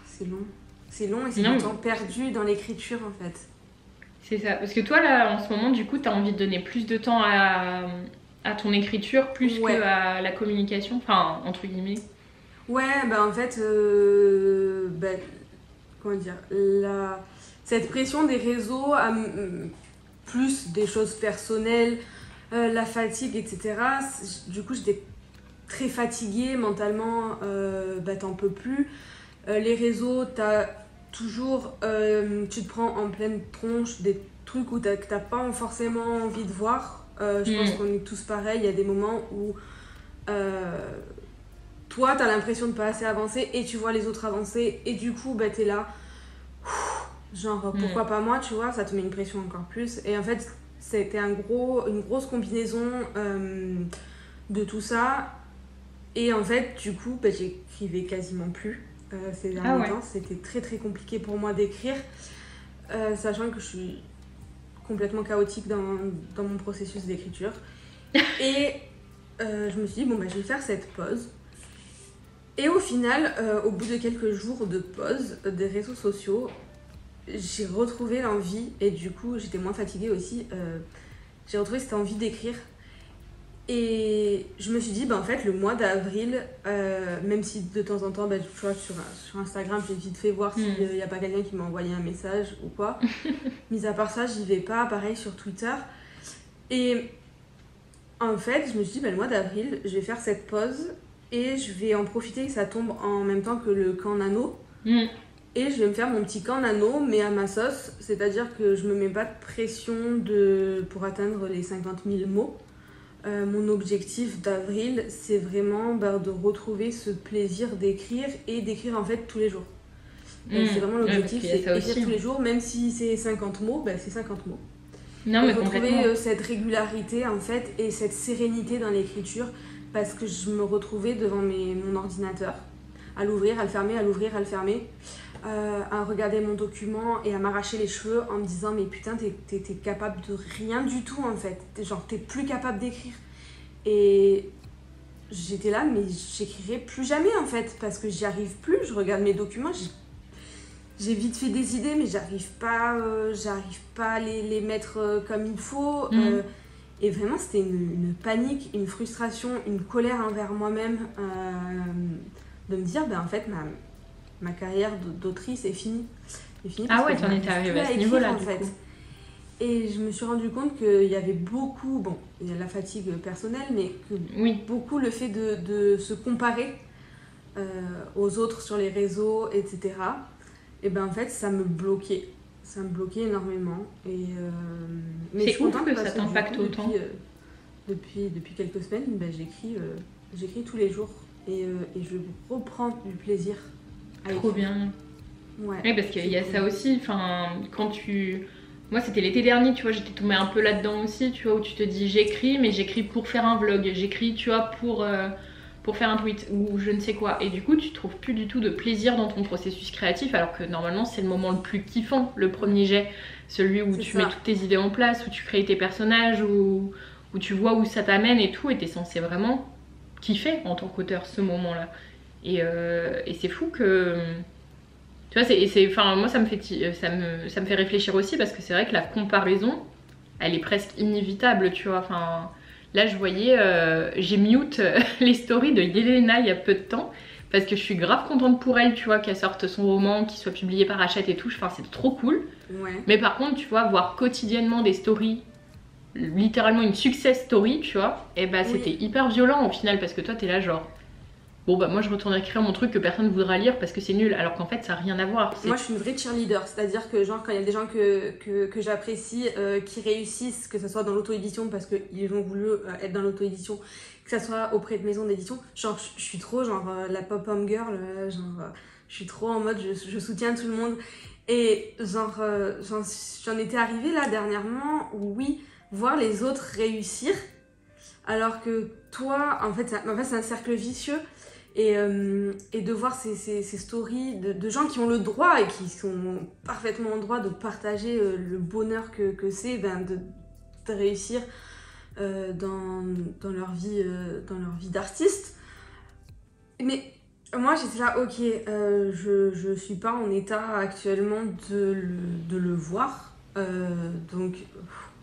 C'est long et c'est du temps perdu dans l'écriture, en fait. C'est ça. Parce que toi, là, en ce moment, du coup, t'as envie de donner plus de temps à ton écriture, plus qu'à la communication, enfin, entre guillemets. Ouais, en fait, comment dire, cette pression des réseaux, plus des choses personnelles, la fatigue, etc. Du coup, j'étais très fatiguée mentalement, t'en peux plus. Les réseaux, t'as toujours, tu te prends en pleine tronche des trucs que t'as pas forcément envie de voir. Je pense qu'on est tous pareils, il y a des moments où... toi, t'as l'impression de pas assez avancer et tu vois les autres avancer et du coup, t'es là, pourquoi pas moi, tu vois, ça te met une pression encore plus. Et en fait, c'était une grosse combinaison de tout ça. Et en fait, du coup, j'écrivais quasiment plus ces derniers temps. C'était très très compliqué pour moi d'écrire, sachant que je suis complètement chaotique dans mon processus d'écriture. Et je me suis dit, je vais faire cette pause. Et au final, au bout de quelques jours de pause des réseaux sociaux, j'ai retrouvé l'envie, et du coup j'étais moins fatiguée aussi, j'ai retrouvé cette envie d'écrire. Et je me suis dit, en fait, le mois d'avril, même si de temps en temps, tu vois, sur Instagram, j'ai vite fait voir s'il n'y a pas quelqu'un qui m'a envoyé un message ou quoi. Mis à part ça, j'y vais pas, pareil sur Twitter. Et en fait, je me suis dit, le mois d'avril, je vais faire cette pause. Et je vais en profiter que ça tombe en même temps que le camp nano. Et je vais me faire mon petit camp nano, mais à ma sauce. C'est-à-dire que je me mets pas de pression pour atteindre les 50 000 mots. Mon objectif d'avril, c'est vraiment de retrouver ce plaisir d'écrire et d'écrire en fait tous les jours. C'est vraiment l'objectif, c'est écrire tous les jours, même si c'est 50 mots, c'est 50 mots. Non, mais retrouver cette régularité en fait et cette sérénité dans l'écriture. Parce que je me retrouvais devant mon ordinateur à l'ouvrir, à le fermer, à l'ouvrir, à le fermer, à regarder mon document et à m'arracher les cheveux en me disant mais putain t'es capable de rien du tout en fait, t'es plus capable d'écrire. Et j'étais là mais j'écrirai plus jamais en fait parce que j'y arrive plus, je regarde mes documents, j'ai vite fait des idées mais j'arrive pas à les mettre comme il faut. Et vraiment c'était une panique, une frustration, une colère envers moi-même de me dire en fait ma carrière d'autrice est finie. Ah ouais, t'en étais arrivée à ce niveau-là en fait. Et je me suis rendu compte qu'il y avait beaucoup, bon, il y a la fatigue personnelle, mais beaucoup le fait de se comparer aux autres sur les réseaux, etc. Et en fait, ça me bloquait énormément. Et, mais c'est ouf que ça t'impacte autant. Depuis quelques semaines, j'écris tous les jours et je reprends du plaisir à écrire. Trop bien. Ouais, parce qu'il y a ça aussi, moi c'était l'été dernier, tu vois, j'étais tombée un peu là-dedans aussi, tu vois, où tu te dis j'écris, mais j'écris pour faire un vlog, j'écris, tu vois, pour faire un tweet ou je ne sais quoi. Et du coup, tu trouves plus du tout de plaisir dans ton processus créatif, alors que normalement c'est le moment le plus kiffant, le premier jet, celui où tu mets toutes tes idées en place, où tu crées tes personnages, où tu vois où ça t'amène et tout, et t'es censé vraiment kiffer en tant qu'auteur ce moment-là. Et c'est fou que... Tu vois, moi ça me fait réfléchir aussi parce que c'est vrai que la comparaison, elle est presque inévitable, tu vois. Enfin, là je voyais, j'ai mute les stories de Yelena il y a peu de temps parce que je suis grave contente pour elle, tu vois, qu'elle sorte son roman, qu'il soit publié par Hachette et tout. Enfin, c'est trop cool. Ouais. Mais par contre, tu vois, voir quotidiennement des stories, littéralement une success story, tu vois, et c'était hyper violent au final parce que toi t'es là genre... Bon moi je retourne écrire mon truc que personne ne voudra lire parce que c'est nul, alors qu'en fait ça n'a rien à voir. Moi je suis une vraie cheerleader, c'est-à-dire que genre quand il y a des gens que j'apprécie qui réussissent, que ce soit dans l'auto-édition parce qu'ils ont voulu être dans l'auto-édition, que ce soit auprès de maisons d'édition, genre je suis trop genre la pop-home girl, je suis trop en mode je soutiens tout le monde. Et genre j'en étais arrivée là dernièrement où voir les autres réussir alors que toi en fait c'est un cercle vicieux. Et de voir ces stories de gens qui ont le droit et qui sont parfaitement en droit de partager le bonheur que c'est de réussir dans leur vie d'artiste. Mais moi j'étais là, ok, je suis pas en état actuellement de le voir, donc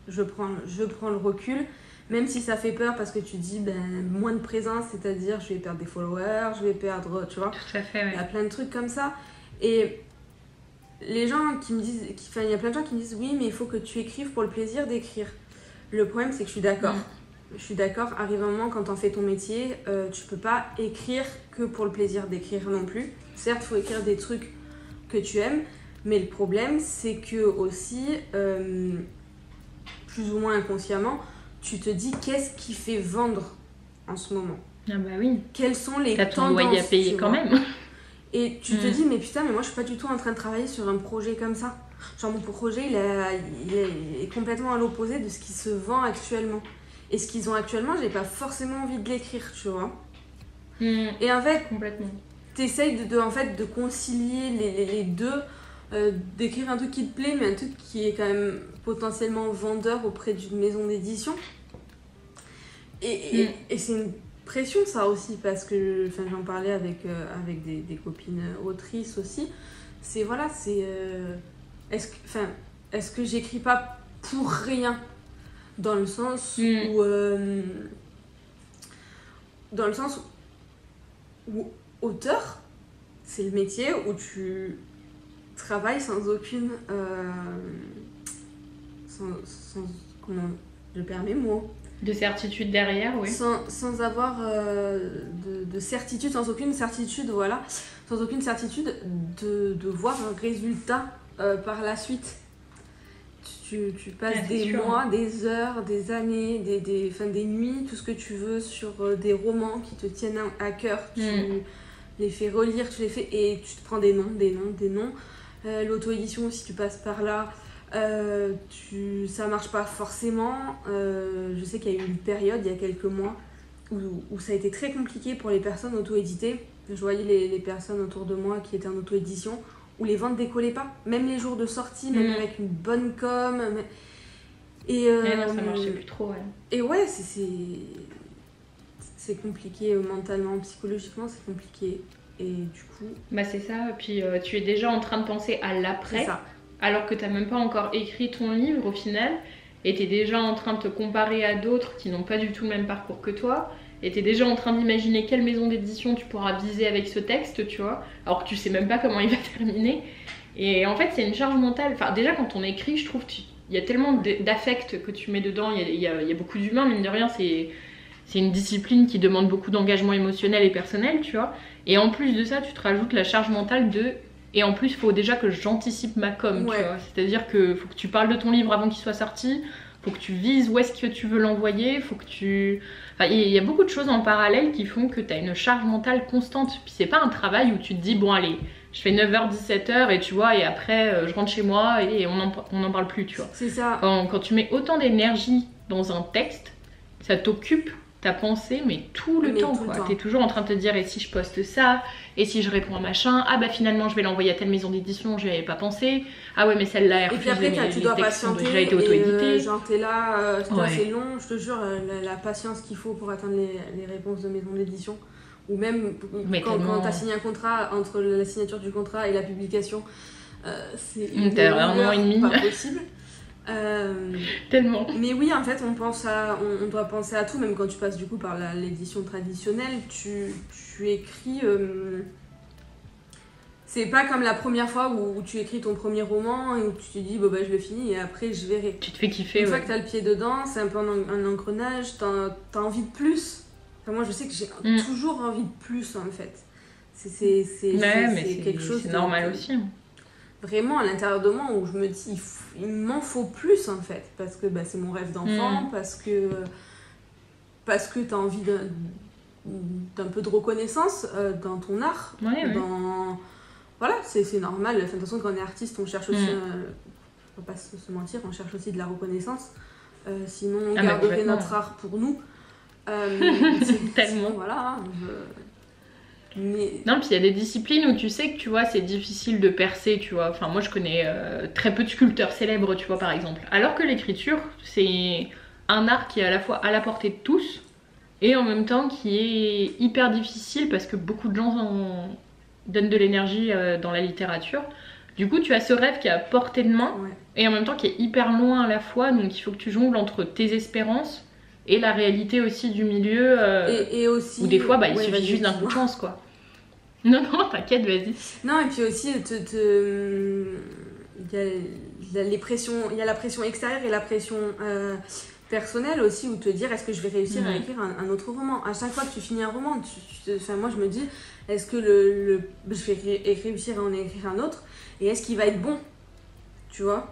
je prends le recul. Même si ça fait peur parce que tu dis moins de présence, c'est-à-dire je vais perdre des followers, je vais perdre, tu vois. Tout à fait, ouais. Il y a plein de trucs comme ça. Et les gens qui me disent, il y a plein de gens qui me disent oui, mais il faut que tu écrives pour le plaisir d'écrire. Le problème, c'est que je suis d'accord. Je suis d'accord, arrive un moment quand t'en fais ton métier, tu peux pas écrire que pour le plaisir d'écrire non plus. Certes, il faut écrire des trucs que tu aimes, mais le problème, c'est que aussi, plus ou moins inconsciemment, tu te dis qu'est-ce qui fait vendre en ce moment. Ah bah oui. Quelles sont les tendances. T'as ton loyer à payer quand même. Et tu te dis mais putain mais moi je suis pas du tout en train de travailler sur un projet comme ça. Genre mon projet il est complètement à l'opposé de ce qui se vend actuellement. Et ce qu'ils ont actuellement j'ai pas forcément envie de l'écrire, tu vois. Et en fait complètement. T'essayes de concilier les deux. D'écrire un truc qui te plaît mais un truc qui est quand même potentiellement vendeur auprès d'une maison d'édition et c'est une pression ça aussi parce que j'en parlais avec des copines autrices aussi, c'est est-ce que j'écris pas pour rien dans le sens où auteur c'est le métier où tu travaille sans aucune comment je perds mes mots de certitude derrière, oui, sans avoir de certitude, sans aucune certitude, voilà, sans aucune certitude de voir un résultat par la suite. Tu passes des mois, des heures, des années, des nuits, tout ce que tu veux sur des romans qui te tiennent à cœur, tu les fais relire, tu les fais et tu te prends des noms. L'auto-édition aussi tu passes par là, ça marche pas forcément. Je sais qu'il y a eu une période il y a quelques mois où ça a été très compliqué pour les personnes auto-éditées. Je voyais les personnes autour de moi qui étaient en auto-édition, où les ventes décollaient pas, même les jours de sortie, même avec une bonne com. Et non, ça marchait plus trop, ouais. Et ouais, c'est compliqué mentalement, psychologiquement, c'est compliqué. Et du coup... Bah c'est ça, puis tu es déjà en train de penser à l'après, alors que t'as même pas encore écrit ton livre au final, et t'es déjà en train de te comparer à d'autres qui n'ont pas du tout le même parcours que toi, et t'es déjà en train d'imaginer quelle maison d'édition tu pourras viser avec ce texte, tu vois, alors que tu sais même pas comment il va terminer. Et en fait c'est une charge mentale, enfin déjà quand on écrit, je trouve il y a tellement d'affect que tu mets dedans, il y a beaucoup d'humains, mine de rien, c'est une discipline qui demande beaucoup d'engagement émotionnel et personnel, tu vois. Et en plus de ça, tu te rajoutes la charge mentale de... Et en plus, il faut déjà que j'anticipe ma com, tu vois. C'est-à-dire que faut que tu parles de ton livre avant qu'il soit sorti, faut que tu vises où est-ce que tu veux l'envoyer, faut que tu... Enfin, il y a beaucoup de choses en parallèle qui font que tu as une charge mentale constante. Puis c'est pas un travail où tu te dis, bon allez, je fais 9h, 17h et tu vois, et après je rentre chez moi et on n'en parle plus, tu vois. C'est ça. Quand tu mets autant d'énergie dans un texte, ça t'occupe ta pensée, mais tout le temps, quoi. T'es toujours en train de te dire, et si je poste ça, et si je réponds à machin, ah bah finalement je vais l'envoyer à telle maison d'édition, j'y avais pas pensé, ah ouais mais celle-là est refusée, et puis après tu dois patienter, déjà été auto-édité. Genre t'es là, c'est long, je te jure, la patience qu'il faut pour atteindre les réponses de maison d'édition, ou même quand t'as signé un contrat, entre la signature du contrat et la publication, c'est un an et demi. Pas possible. Tellement. Mais oui, en fait, on doit penser à tout, même quand tu passes du coup par l'édition traditionnelle, tu écris. C'est pas comme la première fois où tu écris ton premier roman et où tu te dis, bon bah je le finis et après je verrai. Tu te fais kiffer. Une fois que t'as le pied dedans, c'est un peu un engrenage, t'as envie de plus. Enfin, moi je sais que j'ai toujours envie de plus en fait. C'est quelque chose. C'est normal aussi. Vraiment à l'intérieur de moi où je me dis il m'en faut plus en fait parce que c'est mon rêve d'enfant, parce que t'as envie d'un peu de reconnaissance dans ton art, voilà, c'est normal. Enfin, de toute façon quand on est artiste on cherche aussi faut pas se mentir, on cherche aussi de la reconnaissance, sinon on garderait notre art pour nous. Tellement. Voilà, Non, puis il y a des disciplines où tu sais que tu vois c'est difficile de percer, tu vois. Enfin moi je connais très peu de sculpteurs célèbres, tu vois, par exemple. Alors que l'écriture c'est un art qui est à la fois à la portée de tous et en même temps qui est hyper difficile parce que beaucoup de gens donnent de l'énergie dans la littérature. Du coup tu as ce rêve qui est à portée de main et en même temps qui est hyper loin à la fois, donc il faut que tu jongles entre tes espérances et la réalité aussi du milieu, et aussi, où des fois il suffit juste d'un coup de chance, quoi. Non, t'inquiète, vas-y. Non, et puis aussi, il y a la pression extérieure et la pression personnelle aussi, où te dire est-ce que je vais réussir à écrire un autre roman. À chaque fois que tu finis un roman, moi je me dis est-ce que je vais réussir à en écrire un autre et est-ce qu'il va être bon, tu vois.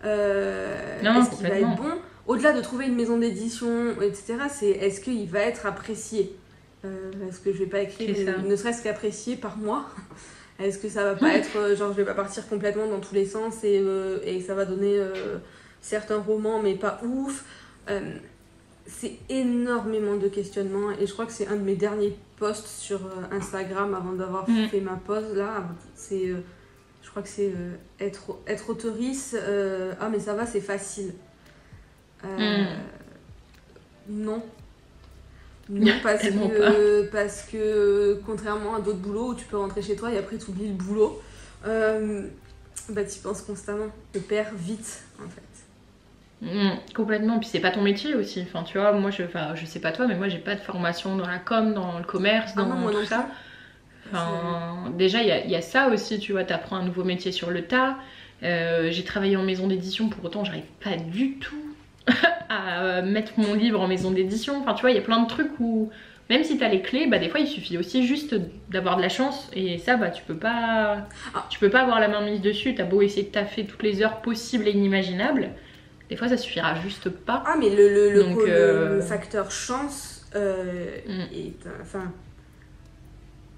Est-ce qu'il va être bon au-delà de trouver une maison d'édition, etc., c'est est-ce qu'il va être apprécié, est-ce que je vais pas écrire ne serait-ce qu'apprécié par moi, est-ce que ça va pas être genre je vais pas partir complètement dans tous les sens et ça va donner certains romans mais pas ouf. C'est énormément de questionnements et je crois que c'est un de mes derniers posts sur Instagram avant d'avoir fait ma pause là, c'est je crois que c'est être auteurice, ah mais ça va, c'est facile. Non, parce que contrairement à d'autres boulots où tu peux rentrer chez toi et après tu oublies le boulot, tu penses constamment, tu perds vite en fait. Complètement, puis c'est pas ton métier aussi, enfin tu vois, moi je sais pas toi mais moi j'ai pas de formation dans la com, dans le commerce, dans tout ça. Enfin, déjà il y a ça aussi, tu vois, t'apprends un nouveau métier sur le tas. J'ai travaillé en maison d'édition, pour autant j'arrive pas du tout à mettre mon livre en maison d'édition. Enfin tu vois, il y a plein de trucs où même si t'as les clés, des fois il suffit aussi juste d'avoir de la chance et ça tu peux pas avoir la main mise dessus. T'as beau essayer de taffer toutes les heures possibles et inimaginables, des fois ça suffira juste pas. Ah mais le facteur chance enfin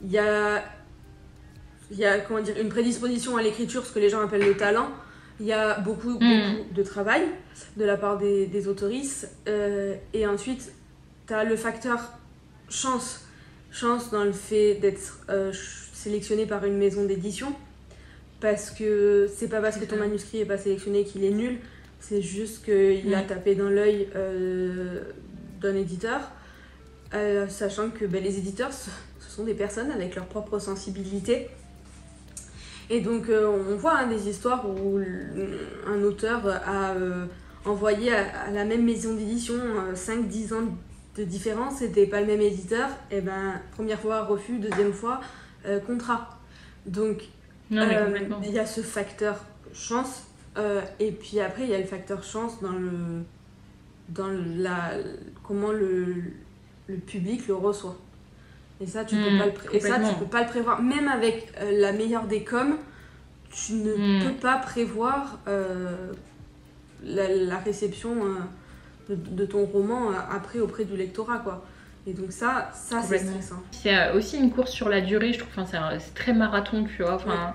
il y a comment dire, une prédisposition à l'écriture, ce que les gens appellent le talent. Il y a beaucoup de travail de la part des auteurices, et ensuite tu as le facteur chance. Chance dans le fait d'être sélectionné par une maison d'édition. Parce que c'est pas parce que ton manuscrit est pas sélectionné qu'il est nul, c'est juste qu'il a tapé dans l'œil d'un éditeur, sachant que les éditeurs, ce sont des personnes avec leur propre sensibilité. Et donc on voit des histoires où un auteur a envoyé à la même maison d'édition 5-10 ans de différence, c'était pas le même éditeur, et première fois refus, deuxième fois contrat. Donc Non, mais complètement. il y a ce facteur chance, et puis après il y a le facteur chance comment le public le reçoit. Et ça, tu peux pas le prévoir. Même avec la meilleure des coms, tu ne peux pas prévoir la réception de ton roman après auprès du lectorat, quoi. Et donc ça c'est stressant. C'est aussi une course sur la durée, je trouve. Enfin, c'est très marathon, tu vois. Enfin,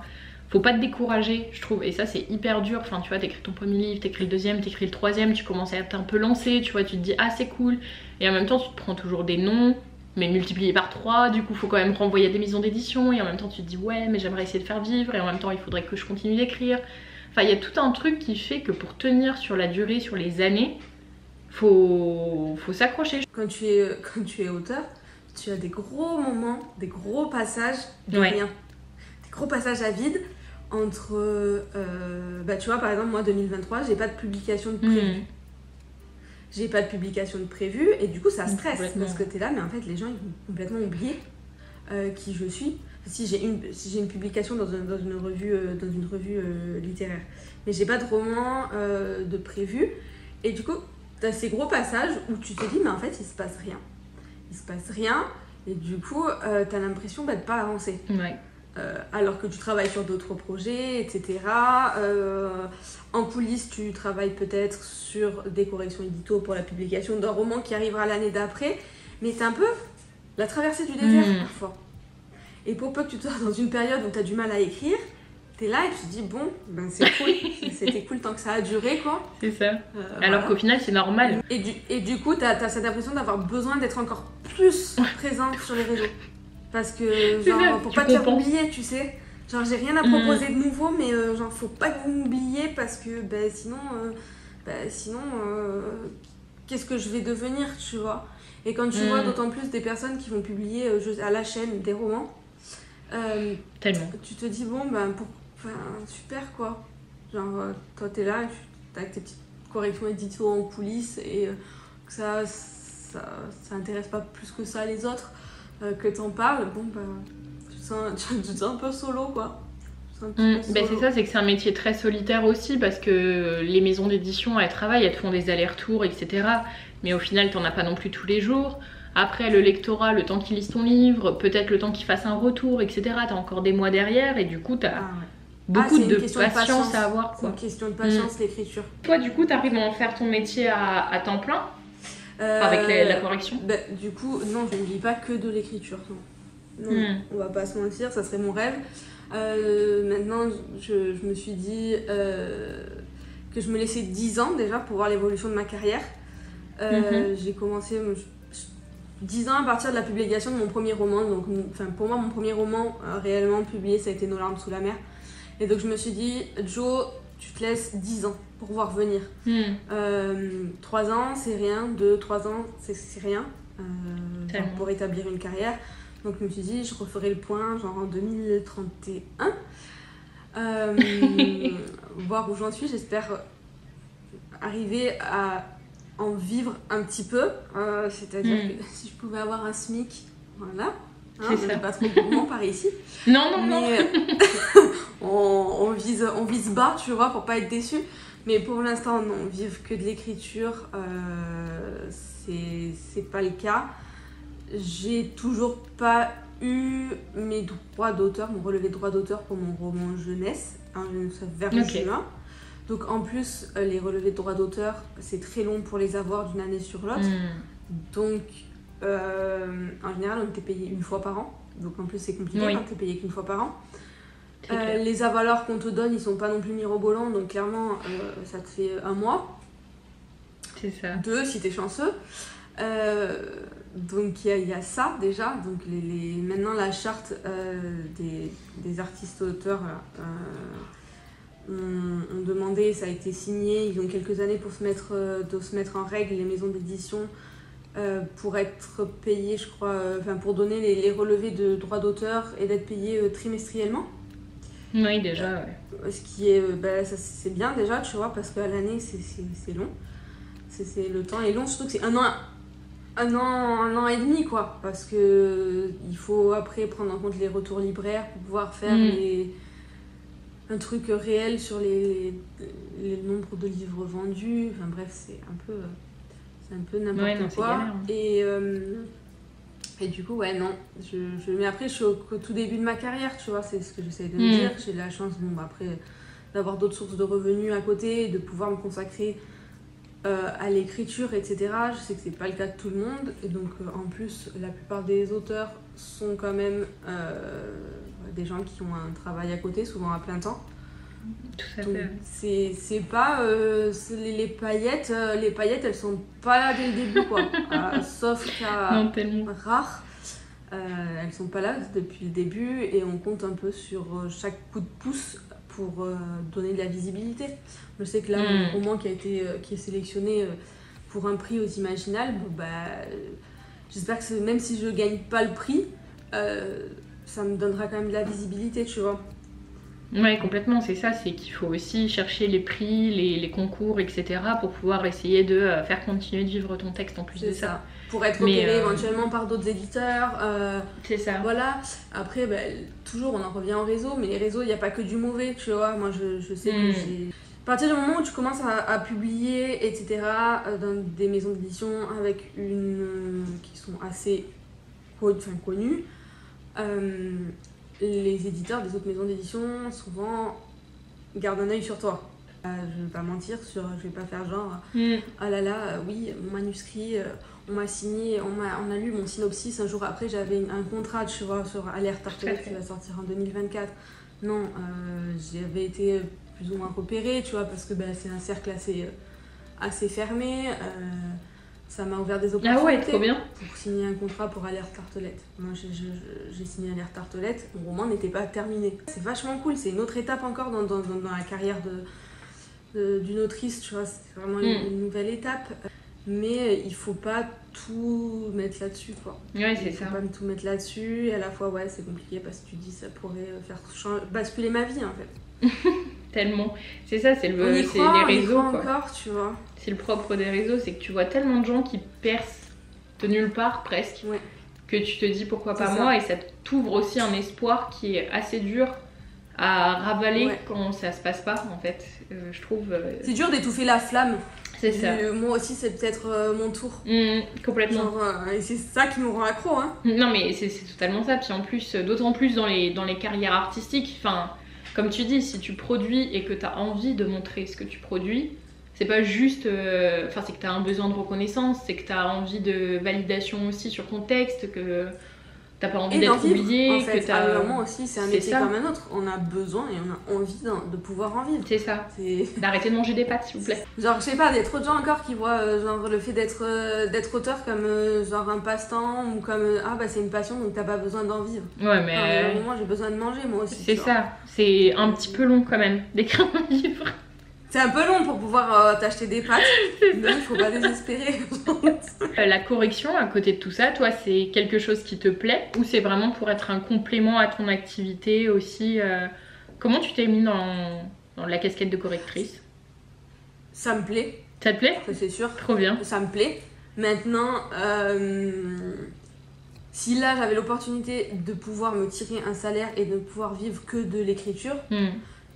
faut pas te décourager, je trouve. Et ça, c'est hyper dur. Enfin, tu vois, t'écris ton premier livre, t'écris le deuxième, t'écris le troisième, tu commences à être un peu lancé, tu vois, tu te dis, ah, c'est cool. Et en même temps, tu te prends toujours des noms, mais multiplié par 3, du coup, faut quand même renvoyer à des maisons d'édition. Et en même temps, tu te dis, ouais, mais j'aimerais essayer de faire vivre. Et en même temps, il faudrait que je continue d'écrire. Enfin, il y a tout un truc qui fait que pour tenir sur la durée, sur les années, faut s'accrocher. Quand tu es auteur, tu as des gros moments, des gros passages de rien. Des gros passages à vide entre... tu vois, par exemple, moi, 2023, j'ai pas de publication de prévue. J'ai pas de publication de prévue, et du coup, ça stresse, parce que t'es là, mais en fait, les gens, ils vont complètement oublier qui je suis. Si j'ai une publication dans une revue littéraire, mais j'ai pas de roman de prévu, et du coup, t'as ces gros passages où tu te dis, mais en fait, il se passe rien. Il se passe rien, et du coup, t'as l'impression de pas avancer. Ouais. Alors que tu travailles sur d'autres projets, etc. En coulisses, tu travailles peut-être sur des corrections édito pour la publication d'un roman qui arrivera l'année d'après, mais c'est un peu la traversée du désert parfois. Et pour peu que tu sois dans une période où tu as du mal à écrire, t'es là et tu te dis, bon, c'est cool, c'était cool tant que ça a duré, quoi. C'est ça. Alors qu'au final, c'est normal. Et du coup, t'as cette impression d'avoir besoin d'être encore plus présente sur les réseaux. Parce que, genre, pour pas te faire oublier, tu sais. Genre, j'ai rien à proposer de nouveau, mais genre, faut pas que vous m'oubliez parce que sinon, qu'est-ce que je vais devenir, tu vois. Et quand tu vois d'autant plus des personnes qui vont publier à la chaîne des romans, tellement. Tu te dis, bon, super, quoi. Genre, toi, t'es là, t'as tes petites corrections édito en coulisses et ça intéresse pas plus que ça les autres. Que t'en parles, tu te sens un peu solo, quoi. C'est ça, c'est que c'est un métier très solitaire aussi, parce que les maisons d'édition, elles travaillent, elles te font des allers-retours, etc. Mais au final, t'en as pas non plus tous les jours. Après, le lectorat, le temps qu'il lise ton livre, peut-être le temps qu'il fasse un retour, etc. T'as encore des mois derrière, et du coup, t'as beaucoup de patience à avoir, quoi. C'est une question de patience, l'écriture. Toi, du coup, t'arrives à en faire ton métier à temps plein avec la correction? Du coup, non, je ne vis pas que de l'écriture. Non, on va pas se mentir, ça serait mon rêve. Maintenant, je me suis dit que je me laissais 10 ans déjà pour voir l'évolution de ma carrière. J'ai commencé 10 ans à partir de la publication de mon premier roman. Donc, pour moi, mon premier roman réellement publié, ça a été Nos larmes sous la mer. Et donc, je me suis dit, Jo, tu te laisses 10 ans pour voir venir. 3 ans, c'est rien. 2-3 ans, c'est rien pour établir une carrière. Donc je me suis dit, je referai le point genre en 2031. Voir où j'en suis, j'espère arriver à en vivre un petit peu. C'est-à-dire que si je pouvais avoir un SMIC, voilà. On n'est pas trop gourmand par ici. Non. on vise bas, tu vois, pour pas être déçu. Mais pour l'instant, non, vivre que de l'écriture, c'est pas le cas. J'ai toujours pas eu mes droits d'auteur, mon relevé de droits d'auteur pour mon roman jeunesse, vers juin. Donc en plus, les relevés de droits d'auteur, c'est très long pour les avoir d'une année sur l'autre. Donc en général, on était payé une fois par an. Donc en plus, c'est compliqué quand t'es payé qu'une fois par an. Les avaleurs qu'on te donne, ils sont pas non plus mirobolants, donc clairement, ça te fait un mois. C'est ça. 2 si t'es chanceux. Donc il y a ça déjà. Donc maintenant la charte des artistes auteurs ont demandé, ça a été signé. Ils ont quelques années pour de se mettre en règle, les maisons d'édition, pour être payés, je crois, pour donner les relevés de droits d'auteur et d'être payés trimestriellement. Oui, déjà, ouais. Ce qui est, ça, c'est bien déjà, tu vois, parce qu'à l'année, c'est long. Le temps est long, surtout que c'est un an et demi, quoi. Parce que il faut après prendre en compte les retours libraires pour pouvoir faire un truc réel sur les nombres de livres vendus. Enfin bref, c'est un peu n'importe quoi. Et du coup, ouais, non. Mais après, je suis au tout début de ma carrière, tu vois, c'est ce que j'essaie de me dire. J'ai la chance, après, d'avoir d'autres sources de revenus à côté, de pouvoir me consacrer à l'écriture, etc. Je sais que c'est pas le cas de tout le monde. Et donc, en plus, la plupart des auteurs sont quand même des gens qui ont un travail à côté, souvent à plein temps. Tout à fait. C'est pas les paillettes, elles sont pas là dès le début, quoi. Sauf cas rares, elles sont pas là depuis le début et on compte un peu sur chaque coup de pouce pour donner de la visibilité. Je sais que là, mon roman qui est sélectionné pour un prix aux Imaginales, j'espère que même si je gagne pas le prix, ça me donnera quand même de la visibilité, tu vois. Ouais, complètement, c'est ça, c'est qu'il faut aussi chercher les prix, les concours, etc. pour pouvoir essayer de faire continuer de vivre ton texte en plus de ça. Pour être repéré éventuellement par d'autres éditeurs. C'est ça. Voilà. Après, toujours, on en revient au réseau, mais les réseaux, il n'y a pas que du mauvais, tu vois. Moi, je sais que j'ai... À partir du moment où tu commences à publier, etc., dans des maisons d'édition avec qui sont assez connues, les éditeurs des autres maisons d'édition souvent gardent un œil sur toi. Je vais pas mentir, je vais pas faire genre ah là là, oui, mon manuscrit, on m'a signé, on a lu mon synopsis, un jour après j'avais un contrat, tu vois, sur Alerte Tartelett qui va sortir en 2024. Non, j'avais été plus ou moins repérée, tu vois, parce que c'est un cercle assez fermé. Ça m'a ouvert des opportunités. Ah ouais, trop bien. Pour signer un contrat pour Alerte Tartelett. Moi, j'ai signé Alerte Tartelett. Mon roman n'était pas terminé. C'est vachement cool. C'est une autre étape encore dans la carrière d'une autrice. Tu vois, c'est vraiment une nouvelle étape. Mais il faut pas tout mettre là-dessus, quoi. Ouais, c'est ça. Il faut pas tout mettre là-dessus. Et à la fois, ouais, c'est compliqué parce que tu dis ça pourrait faire basculer ma vie, en fait. Tellement. C'est ça, c'est les réseaux, quoi. Encore, tu vois. C'est le propre des réseaux, c'est que tu vois tellement de gens qui percent de nulle part presque, que tu te dis pourquoi pas moi, et ça t'ouvre aussi un espoir qui est assez dur à ravaler quand ça se passe pas, en fait. Je trouve. C'est dur d'étouffer la flamme. C'est ça. Moi aussi, c'est peut-être mon tour. Complètement. Et c'est ça qui nous rend accro, hein. Non, mais c'est totalement ça. Puis en plus, d'autant plus dans les carrières artistiques, enfin, comme tu dis, si tu produis et que tu as envie de montrer ce que tu produis, c'est pas juste. C'est que tu as un besoin de reconnaissance, c'est que tu as envie de validation aussi sur ton texte, que t'as pas envie d'être oublié. En fait, que t'as... à un moment aussi, c'est un métier comme un autre. On a besoin et on a envie de pouvoir en vivre. C'est ça. D'arrêter de manger des pâtes, s'il vous plaît. Genre, je sais pas, il y a trop de gens encore qui voient genre, le fait d'être auteur comme genre un passe-temps ou comme c'est une passion donc t'as pas besoin d'en vivre. Ouais, mais. À un moment, j'ai besoin de manger moi aussi. C'est ça. C'est un petit peu long quand même d'écrire un livre. C'est un peu long pour pouvoir t'acheter des pâtes, mais il faut pas désespérer. La correction, à côté de tout ça, toi, c'est quelque chose qui te plaît ou c'est vraiment pour être un complément à ton activité aussi Comment tu t'es mis dans la casquette de correctrice? Ça me plaît. Ça te plaît? Ça, c'est sûr. Trop bien. Ça me plaît. Maintenant, si là j'avais l'opportunité de pouvoir me tirer un salaire et de pouvoir vivre que de l'écriture,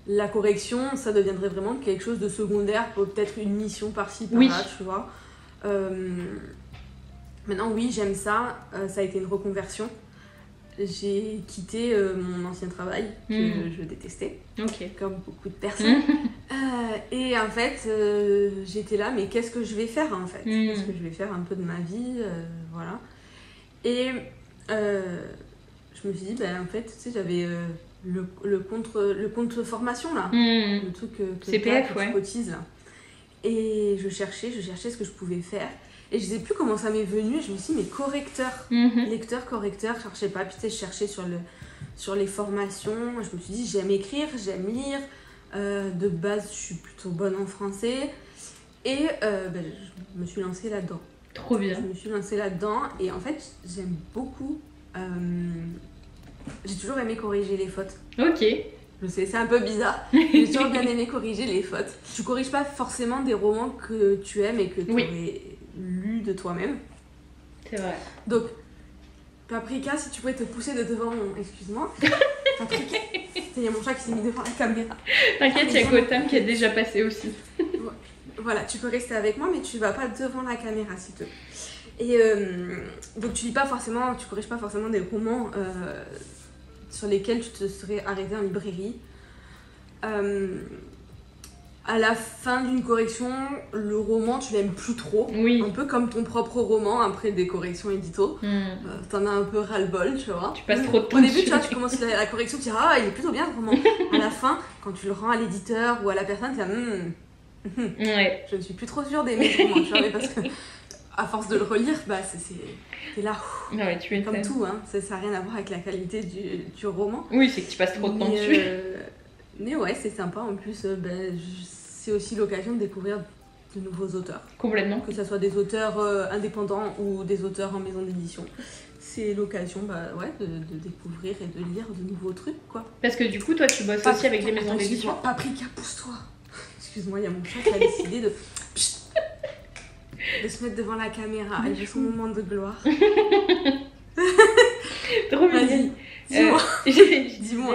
la correction, ça deviendrait vraiment quelque chose de secondaire, peut-être une mission par-ci, par-là, tu vois. Maintenant, oui, j'aime ça. Ça a été une reconversion. J'ai quitté mon ancien travail, que je détestais, comme beaucoup de personnes. Et en fait, j'étais là, mais qu'est-ce que je vais faire, en fait? Qu'est-ce que je vais faire un peu de ma vie, voilà. Et je me suis dit, en fait, tu sais, j'avais... le compte formation là, le truc que CPF, tu cotises là. Et je cherchais ce que je pouvais faire Et je sais plus comment ça m'est venu, je me suis dit, mais correcteur, lecteur, correcteur, je cherchais pas, puis tu sais, je cherchais sur les formations, je me suis dit, j'aime écrire, j'aime lire, de base, je suis plutôt bonne en français, et je me suis lancée là-dedans. Trop bien. Je me suis lancée là-dedans, et en fait, j'aime beaucoup, j'ai toujours aimé corriger les fautes. Ok. Je sais, c'est un peu bizarre. J'ai toujours bien aimé corriger les fautes. Tu corriges pas forcément des romans que tu aimes et que tu aurais lu de toi-même. C'est vrai. Donc, Paprika, si tu pouvais te pousser de devant mon... Excuse-moi. Paprika. Il y a mon chat qui s'est mis devant la caméra. T'inquiète, il y a Gotham qui est déjà passé aussi. Voilà, tu peux rester avec moi, mais tu vas pas devant la caméra, s'il te plaît. Et donc, tu corriges pas forcément des romans... sur lesquels tu te serais arrêté en librairie. À la fin d'une correction, le roman, tu l'aimes plus trop. Oui. Un peu comme ton propre roman après des corrections édito. T'en as un peu ras-le-bol, tu vois. Tu passes trop de temps Au début, dessus. tu vois, tu commences la correction, tu dis ah, il est plutôt bien ce roman. À la fin, quand tu le rends à l'éditeur ou à la personne, tu dis ouais. je ne suis plus trop sûre d'aimer ce roman, tu vois, mais parce que à force de le relire, bah t'es là. Ouais, tu es comme tout, hein, ça n'a rien à voir avec la qualité du roman. Oui, c'est que tu passes trop de temps dessus. Mais ouais, c'est sympa. En plus, c'est aussi l'occasion de découvrir de nouveaux auteurs. Complètement. Que ce soit des auteurs indépendants ou des auteurs en maison d'édition. C'est l'occasion de découvrir et de lire de nouveaux trucs, quoi. Parce que du coup, toi, tu bosses aussi avec des maisons d'édition. Paprika, pousse-toi. Excuse-moi, il y a mon chat qui a décidé de se mettre devant la caméra. Il veut son moment de gloire. Trop bien. Vas-y, dis-moi. Dis-moi.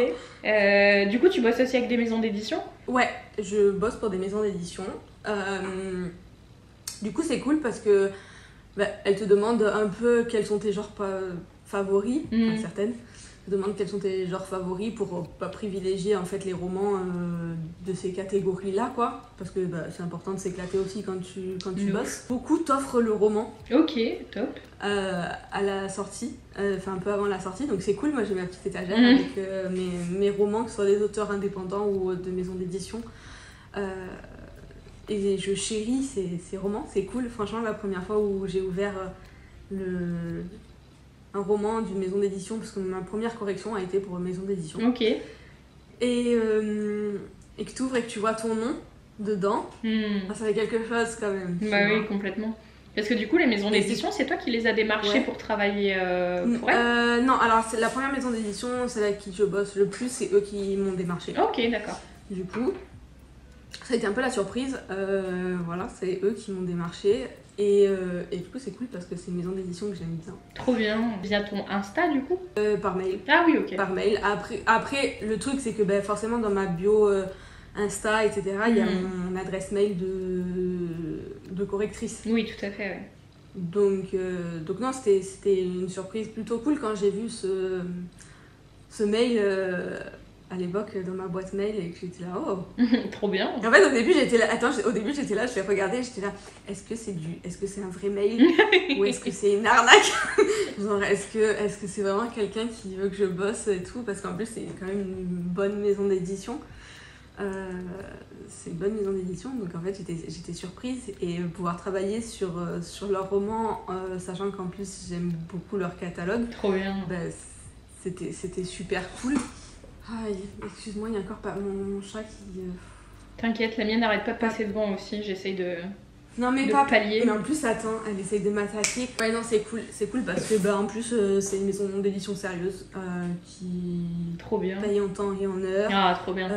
Du coup, tu bosses aussi avec des maisons d'édition ? Ouais, je bosse pour des maisons d'édition. Du coup, c'est cool parce que elles te demandent un peu quels sont tes genres favoris, enfin, certaines. Te demandent quels sont tes genres favoris pour pas privilégier en fait les romans de ces catégories-là, quoi. Parce que c'est important de s'éclater aussi quand tu bosses. Beaucoup t'offrent le roman. Ok, top. À la sortie, enfin un peu avant la sortie, donc c'est cool. Moi j'ai ma petite étagère avec mes romans, que ce soit des auteurs indépendants ou de maisons d'édition. Et je chéris ces romans, c'est cool. Franchement, la première fois où j'ai ouvert un roman d'une maison d'édition, parce que ma première correction a été pour une maison d'édition. Ok. Et que tu ouvres et que tu vois ton nom dedans, ça fait quelque chose quand même. Bah oui, complètement. Parce que du coup, les maisons d'édition, c'est toi qui les as démarchées pour travailler pour elles ? Non, alors c'est la première maison d'édition, celle avec qui je bosse le plus, c'est eux qui m'ont démarché. Ok, d'accord. Du coup, ça a été un peu la surprise. Voilà, c'est eux qui m'ont démarché. Et du coup, c'est cool parce que c'est une maison d'édition que j'aime bien. Trop bien. Via ton Insta, du coup ? Par mail. Ah oui, ok. Par mail. Après le truc, c'est que forcément, dans ma bio Insta, etc., il y a mon adresse mail de correctrice. Oui, tout à fait, ouais. Donc non, c'était une surprise plutôt cool quand j'ai vu ce mail à l'époque dans ma boîte mail et que j'étais là, oh. Trop bien. Et en fait, au début, j'étais là, je l'ai regardé, j'étais là, est-ce que c'est un vrai mail ou est-ce que c'est une arnaque? Genre, est-ce que c'est vraiment quelqu'un qui veut que je bosse et tout? Parce qu'en plus, c'est quand même une bonne maison d'édition. C'est une bonne maison d'édition, donc en fait, j'étais surprise et pouvoir travailler sur leur roman, sachant qu'en plus, j'aime beaucoup leur catalogue. Trop bien. C'était super cool. Aïe, excuse-moi, il y a encore pas mon chat qui... T'inquiète, la mienne n'arrête pas de passer devant aussi, j'essaye de... Non mais de pas pallier. Mais en plus, attends, elle essaye de m'attaquer. Ouais, non, c'est cool parce que en plus, c'est une maison d'édition sérieuse qui... Trop bien. Paye en temps et en heure. Ah, trop bien.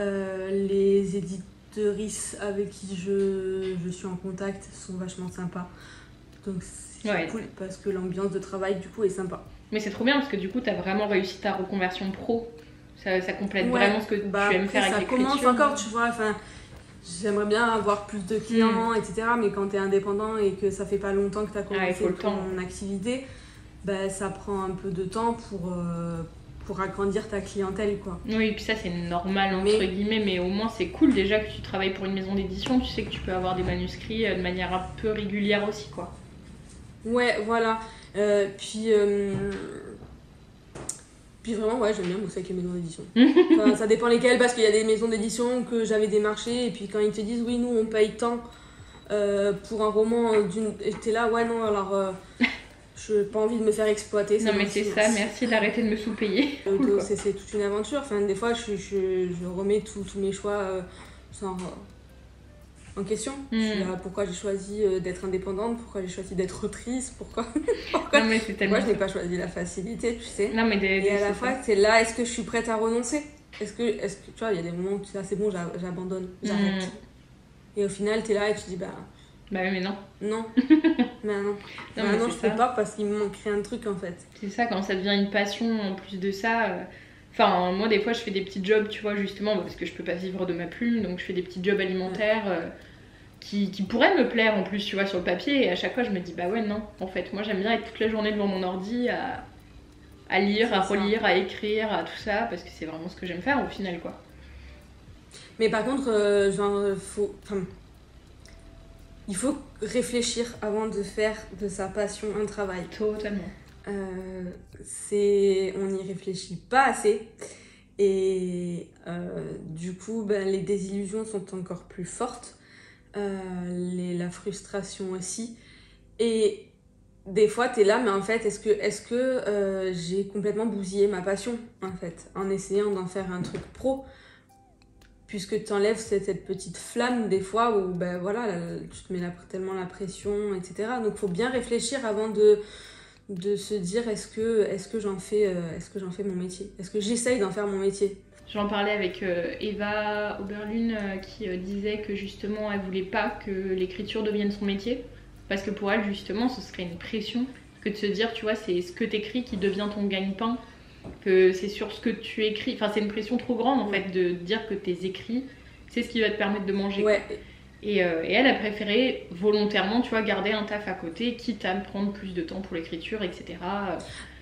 Les éditeuristes avec qui je suis en contact sont vachement sympas. Donc c'est cool parce que l'ambiance de travail, du coup, est sympa. Mais c'est trop bien parce que du coup, t'as vraiment réussi ta reconversion pro. Ça complète vraiment ce que tu aimes faire avec l'écriture. Ça commence encore, tu vois, enfin... J'aimerais bien avoir plus de clients, etc. Mais quand tu es indépendant et que ça fait pas longtemps que tu as commencé ton activité, ça prend un peu de temps pour agrandir ta clientèle, quoi. Oui, et puis ça c'est normal entre guillemets, mais au moins c'est cool déjà que tu travailles pour une maison d'édition, tu sais que tu peux avoir des manuscrits de manière un peu régulière aussi, quoi. Ouais, voilà. Puis vraiment, ouais, j'aime bien bosser avec les maisons d'édition. Enfin, ça dépend lesquelles, parce qu'il y a des maisons d'édition que j'avais démarchées, et puis quand ils te disent, oui, nous, on paye tant pour un roman t'es là, ouais, non, alors je n'ai pas envie de me faire exploiter. Non, mais c'est ça, merci d'arrêter de me sous-payer. Cool, c'est toute une aventure. Enfin, des fois, je remets tous mes choix en question. Je suis là, pourquoi j'ai choisi d'être indépendante, pourquoi j'ai choisi d'être autrice, pourquoi non, mais c'est je n'ai pas choisi la facilité, tu sais. Non, mais et à la fois, c'est là, est-ce que je suis prête à renoncer? Est-ce que tu vois, il y a des moments où tu dis, c'est bon, j'abandonne, j'arrête. Et au final, tu es là et tu dis, bah oui, mais non. Non. Non, je peux pas parce qu'il me manquerait un truc en fait. C'est ça, quand ça devient une passion en plus de ça. Enfin, moi, des fois, je fais des petits jobs, tu vois, justement, parce que je peux pas vivre de ma plume, donc je fais des petits jobs alimentaires qui pourraient me plaire en plus, tu vois, sur le papier. Et à chaque fois, je me dis, bah ouais, non, en fait, moi, j'aime bien être toute la journée devant mon ordi à lire, à relire, à écrire, à tout ça, parce que c'est vraiment ce que j'aime faire au final, quoi. Mais par contre, il faut réfléchir avant de faire de sa passion un travail. Totalement. On n'y réfléchit pas assez. Et du coup, les désillusions sont encore plus fortes. La frustration aussi. Et des fois, t'es là, mais en fait, est-ce que j'ai complètement bousillé ma passion, en fait, en essayant d'en faire un truc pro? Puisque tu enlèves cette petite flamme des fois où voilà, tu te mets tellement la pression, etc. Donc il faut bien réfléchir avant de se dire est-ce que j'en fais mon métier? Est-ce que j'essaye d'en faire mon métier? J'en parlais avec Eva Oberlune qui disait que justement elle voulait pas que l'écriture devienne son métier parce que pour elle justement ce serait une pression que de se dire tu vois c'est ce que t'écris qui devient ton gagne-pain. Que c'est sur ce que tu écris, enfin c'est une pression trop grande en fait de dire que tes écrits c'est ce qui va te permettre de manger. Ouais. Et elle a préféré volontairement tu vois garder un taf à côté quitte à me prendre plus de temps pour l'écriture etc.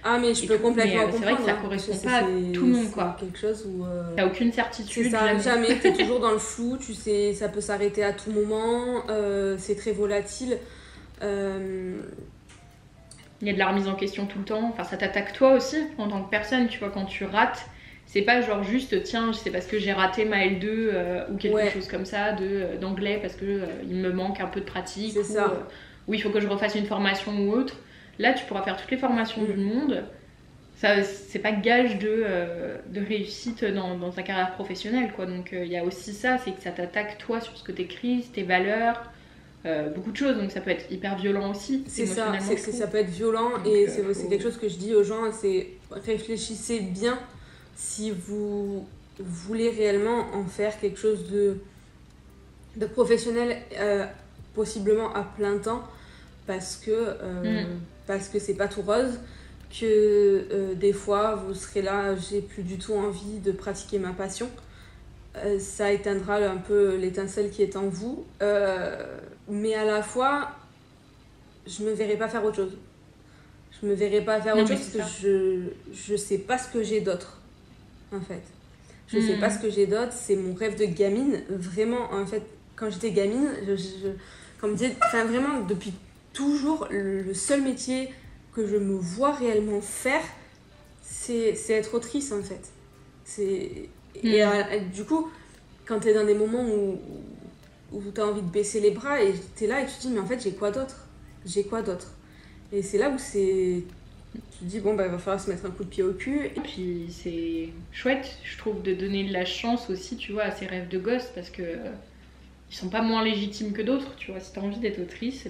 Ah mais je peux complètement comprendre. C'est vrai que ça correspond pas à tout le monde quoi. Quelque chose où t'as aucune certitude. C'est ça, jamais. T'es toujours dans le flou, tu sais ça peut s'arrêter à tout moment, c'est très volatile. Il y a de la remise en question tout le temps, enfin ça t'attaque toi aussi en tant que personne, tu vois, quand tu rates, c'est pas genre juste tiens, c'est parce que j'ai raté ma L2 ou quelque chose comme ça d'anglais parce que il me manque un peu de pratique ou il faut que je refasse une formation ou autre. Là, tu pourras faire toutes les formations du monde. Ça, c'est pas gage de réussite dans ta carrière professionnelle, quoi. Donc il y a aussi ça, c'est que ça t'attaque toi sur ce que t'écris, tes valeurs. Beaucoup de choses, donc ça peut être hyper violent aussi. C'est ça, ça peut être violent donc, et c'est quelque chose que je dis aux gens, c'est réfléchissez bien si vous voulez réellement en faire quelque chose de professionnel, possiblement à plein temps, parce que c'est pas tout rose, que des fois vous serez là, j'ai plus du tout envie de pratiquer ma passion. Ça éteindra un peu l'étincelle qui est en vous, mais à la fois je me verrai pas faire autre chose. Je me verrai pas faire autre chose parce que je sais pas ce que j'ai d'autre en fait. Je sais pas ce que j'ai d'autre, c'est mon rêve de gamine, vraiment en fait. Quand j'étais gamine, comme je disais, enfin vraiment depuis toujours le seul métier que je me vois réellement faire, c'est être autrice en fait. Et du coup, quand t'es dans des moments où t'as envie de baisser les bras et t'es là et tu te dis mais en fait j'ai quoi d'autre? Et c'est là où tu te dis bon va falloir se mettre un coup de pied au cul. Et puis c'est chouette, je trouve, de donner de la chance aussi, tu vois, à ces rêves de gosse parce que ils sont pas moins légitimes que d'autres, tu vois. Si t'as envie d'être autrice,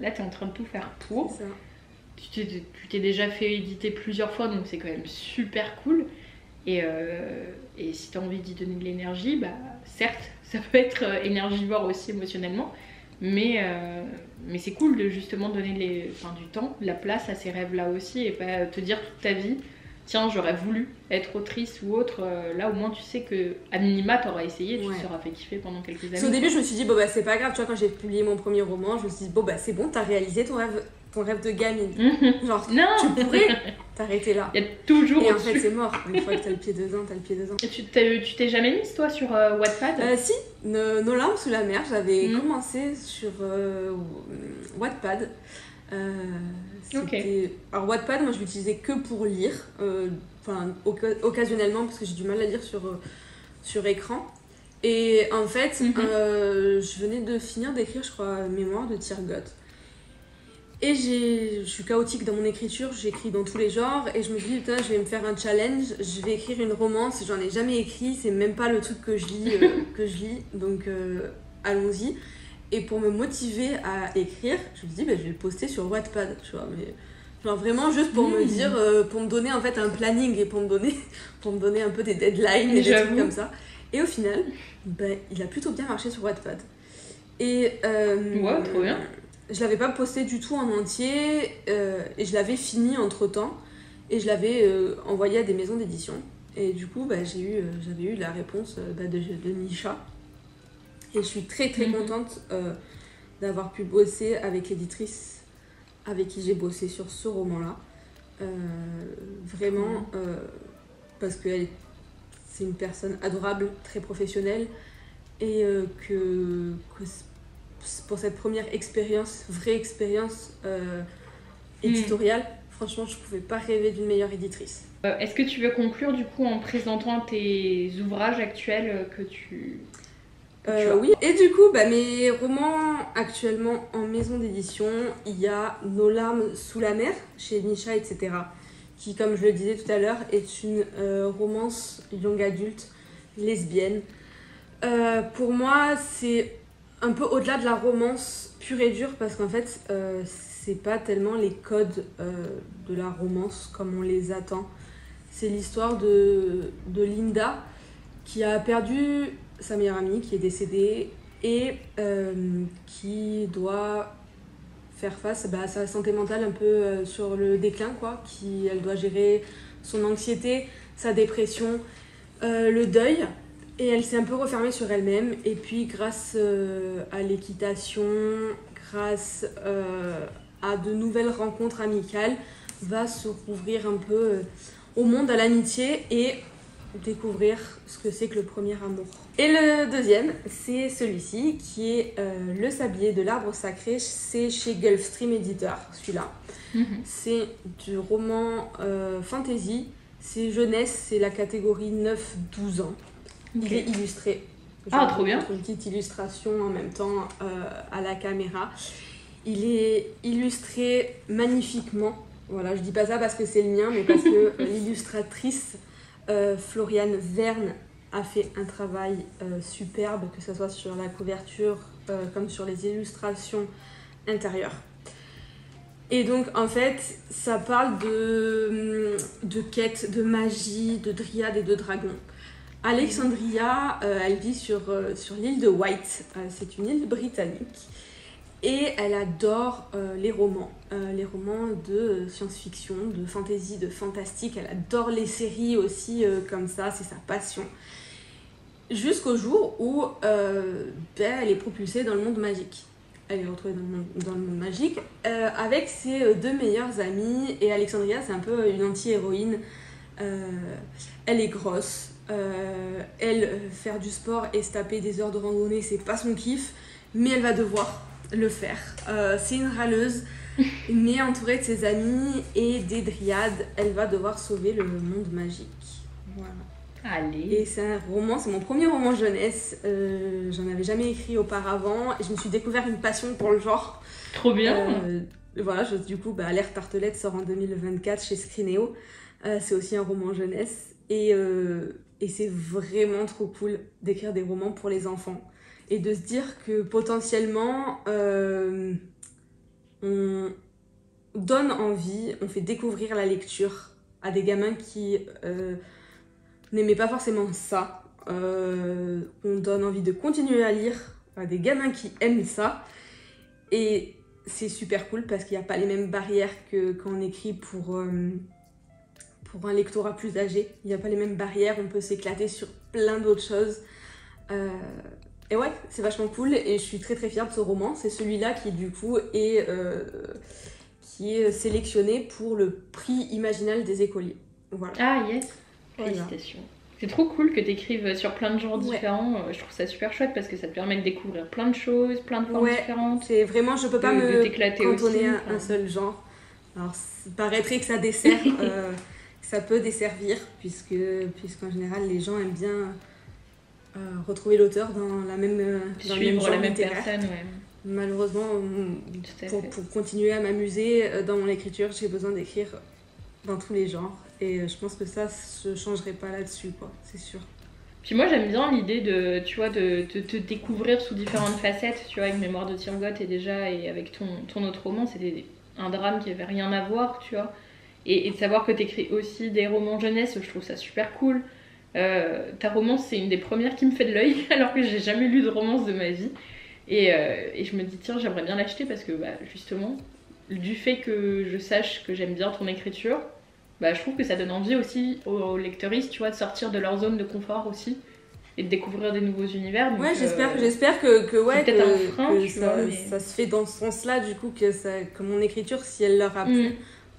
là t'es en train de tout faire pour. C'est ça. Tu t'es déjà fait éditer plusieurs fois, donc c'est quand même super cool. Et si t'as envie d'y donner de l'énergie, certes, ça peut être énergivore aussi émotionnellement, mais c'est cool de justement donner du temps, de la place à ces rêves-là aussi, et pas te dire toute ta vie, tiens, j'aurais voulu être autrice ou autre. Là, au moins, tu sais que à minima, t'auras essayé, tu te seras fait kiffer pendant quelques années. Au début, je me suis dit, c'est pas grave, tu vois, quand j'ai publié mon premier roman, je me suis dit, c'est bon, t'as réalisé ton rêve de gamine. Genre, non, tu pourrais t'arrêter là. Il y a toujours et en fait, c'est mort. Une fois que t'as le pied dedans, t'as le pied dedans. Et tu t'es jamais mise, toi, sur Wattpad? Si, Nos larmes sous la mer, j'avais commencé sur Wattpad. Alors Wattpad, moi je l'utilisais que pour lire, occasionnellement parce que j'ai du mal à lire sur écran. Et en fait, je venais de finir d'écrire, je crois, Mémoire de Tirgot. Et je suis chaotique dans mon écriture, j'écris dans tous les genres et je me dis putain, je vais me faire un challenge, je vais écrire une romance, j'en ai jamais écrit, c'est même pas le truc que je lis, donc allons-y. Et pour me motiver à écrire, je me dis je vais le poster sur Wattpad, tu vois, mais genre vraiment juste pour me dire, pour me donner en fait un planning et pour me donner un peu des deadlines et des trucs comme ça. Et au final, il a plutôt bien marché sur Wattpad. Et ouais, trop bien. Je l'avais pas posté du tout en entier et je l'avais fini entre temps et je l'avais envoyé à des maisons d'édition. Et du coup, j'avais eu la réponse de Nisha. Et je suis très très contente d'avoir pu bosser avec l'éditrice avec qui j'ai bossé sur ce roman-là. Vraiment, parce que c'est une personne adorable, très professionnelle et que pour cette première expérience, vraie expérience éditoriale, franchement, je pouvais pas rêver d'une meilleure éditrice. Est-ce que tu veux conclure du coup en présentant tes ouvrages actuels que tu as ? Oui, et du coup, mes romans actuellement en maison d'édition, il y a Nos larmes sous la mer, chez Nisha, etc., qui, comme je le disais tout à l'heure, est une romance young adulte, lesbienne. Pour moi, c'est un peu au-delà de la romance pure et dure, parce qu'en fait, c'est pas tellement les codes de la romance comme on les attend. C'est l'histoire de Linda, qui a perdu sa meilleure amie, qui est décédée, et qui doit faire face à sa santé mentale un peu sur le déclin, quoi. Elle doit gérer son anxiété, sa dépression, le deuil. Et elle s'est un peu refermée sur elle-même. Et puis, grâce à l'équitation, grâce à de nouvelles rencontres amicales, va se rouvrir un peu au monde, à l'amitié et découvrir ce que c'est que le premier amour. Et le deuxième, c'est celui-ci, qui est Le sablier de l'arbre sacré. C'est chez Gulfstream Editor, celui-là. C'est du roman fantasy. C'est jeunesse, c'est la catégorie 9-12 ans. Il est illustré. Trop bien. Une petite illustration en même temps à la caméra. Il est illustré magnifiquement. Voilà, je dis pas ça parce que c'est le mien, mais parce que l'illustratrice Floriane Verne a fait un travail superbe, que ce soit sur la couverture comme sur les illustrations intérieures. Et donc, en fait, ça parle de quêtes, de magie, de dryades et de dragons. Alexandria, elle vit sur l'île de White. C'est une île britannique. Et elle adore les romans de science-fiction, de fantasy, de fantastique. Elle adore les séries aussi comme ça, c'est sa passion. Jusqu'au jour où elle est propulsée dans le monde magique. Elle est retrouvée dans le monde magique avec ses deux meilleures amies. Et Alexandria, c'est un peu une anti-héroïne. Elle est grosse. Faire du sport et se taper des heures de randonnée, c'est pas son kiff, mais elle va devoir le faire. C'est une râleuse, mais entourée de ses amis et des dryades, elle va devoir sauver le monde magique. Voilà. Allez. Et c'est un roman, c'est mon premier roman jeunesse. J'en avais jamais écrit auparavant et je me suis découvert une passion pour le genre. Trop bien. Voilà, du coup, Alerte Tartelette sort en 2024 chez Scrineo. C'est aussi un roman jeunesse et c'est vraiment trop cool d'écrire des romans pour les enfants et de se dire que potentiellement on donne envie, on fait découvrir la lecture à des gamins qui n'aimaient pas forcément ça. On donne envie de continuer à lire à des gamins qui aiment ça. Et c'est super cool parce qu'il n'y a pas les mêmes barrières que quand on écrit pour un lectorat plus âgé. Il n'y a pas les mêmes barrières, on peut s'éclater sur plein d'autres choses. Et ouais, c'est vachement cool et je suis très très fière de ce roman. C'est celui-là qui du coup est sélectionné pour le prix Imaginal des écoliers. Voilà. Ah yes, félicitations. C'est trop cool que tu écrives sur plein de genres différents. Je trouve ça super chouette parce que ça te permet de découvrir plein de choses, plein de formes différentes. C'est vraiment, je peux pas me cantonner à un seul genre. Alors, il paraîtrait que ça dessert, ça peut desservir puisqu'en général les gens aiment bien retrouver l'auteur dans la même dans le même Suivre genre la même littéraire. personne, ouais. Malheureusement, Tout à fait. pour continuer à m'amuser dans mon écriture, j'ai besoin d'écrire dans tous les genres. Et je pense que ça, je changerai pas là-dessus, quoi, c'est sûr. Puis moi j'aime bien l'idée de, tu vois, de te découvrir sous différentes facettes, tu vois, avec Mémoire de Tirgotte et avec ton autre roman, c'était un drame qui avait rien à voir, tu vois. Et de savoir que t'écris aussi des romans jeunesse, je trouve ça super cool. Ta romance, c'est une des premières qui me fait de l'œil, alors que j'ai jamais lu de romance de ma vie. Et je me dis, tiens, j'aimerais bien l'acheter parce que, justement, du fait que je sache que j'aime bien ton écriture, je trouve que ça donne envie aussi aux lecteuristes, tu vois, de sortir de leur zone de confort aussi et de découvrir des nouveaux univers. Donc, ouais, j'espère que ouais, c'est peut-être un frein, que tu vois, mais... ça se fait dans ce sens-là, du coup, que mon écriture, si elle leur a plu,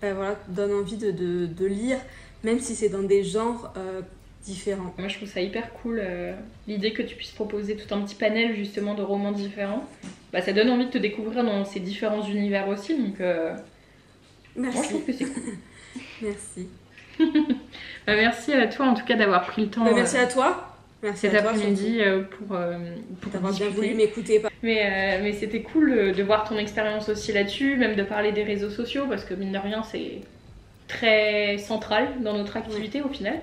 voilà, donne envie de lire, même si c'est dans des genres différents. Moi je trouve ça hyper cool, l'idée que tu puisses proposer tout un petit panel justement de romans différents. Ça donne envie de te découvrir dans ces différents univers aussi, donc merci. Moi je trouve que c'est cool. Merci. Merci à toi en tout cas d'avoir pris le temps. Merci à toi. Merci cet après-midi pour d'avoir bien discuter. voulu m'écouter. Mais c'était cool de voir ton expérience aussi là-dessus, même de parler des réseaux sociaux, parce que mine de rien c'est très central dans notre activité au final.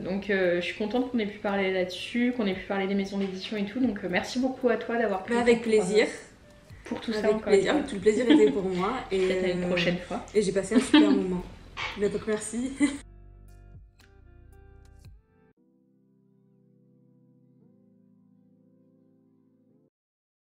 Donc je suis contente qu'on ait pu parler là-dessus, qu'on ait pu parler des maisons d'édition et tout, donc merci beaucoup à toi d'avoir pris le temps avec plaisir pour tout ça. Avec plaisir, tout le plaisir était pour moi et peut-être à une prochaine fois. Et j'ai passé un super moment. Donc merci.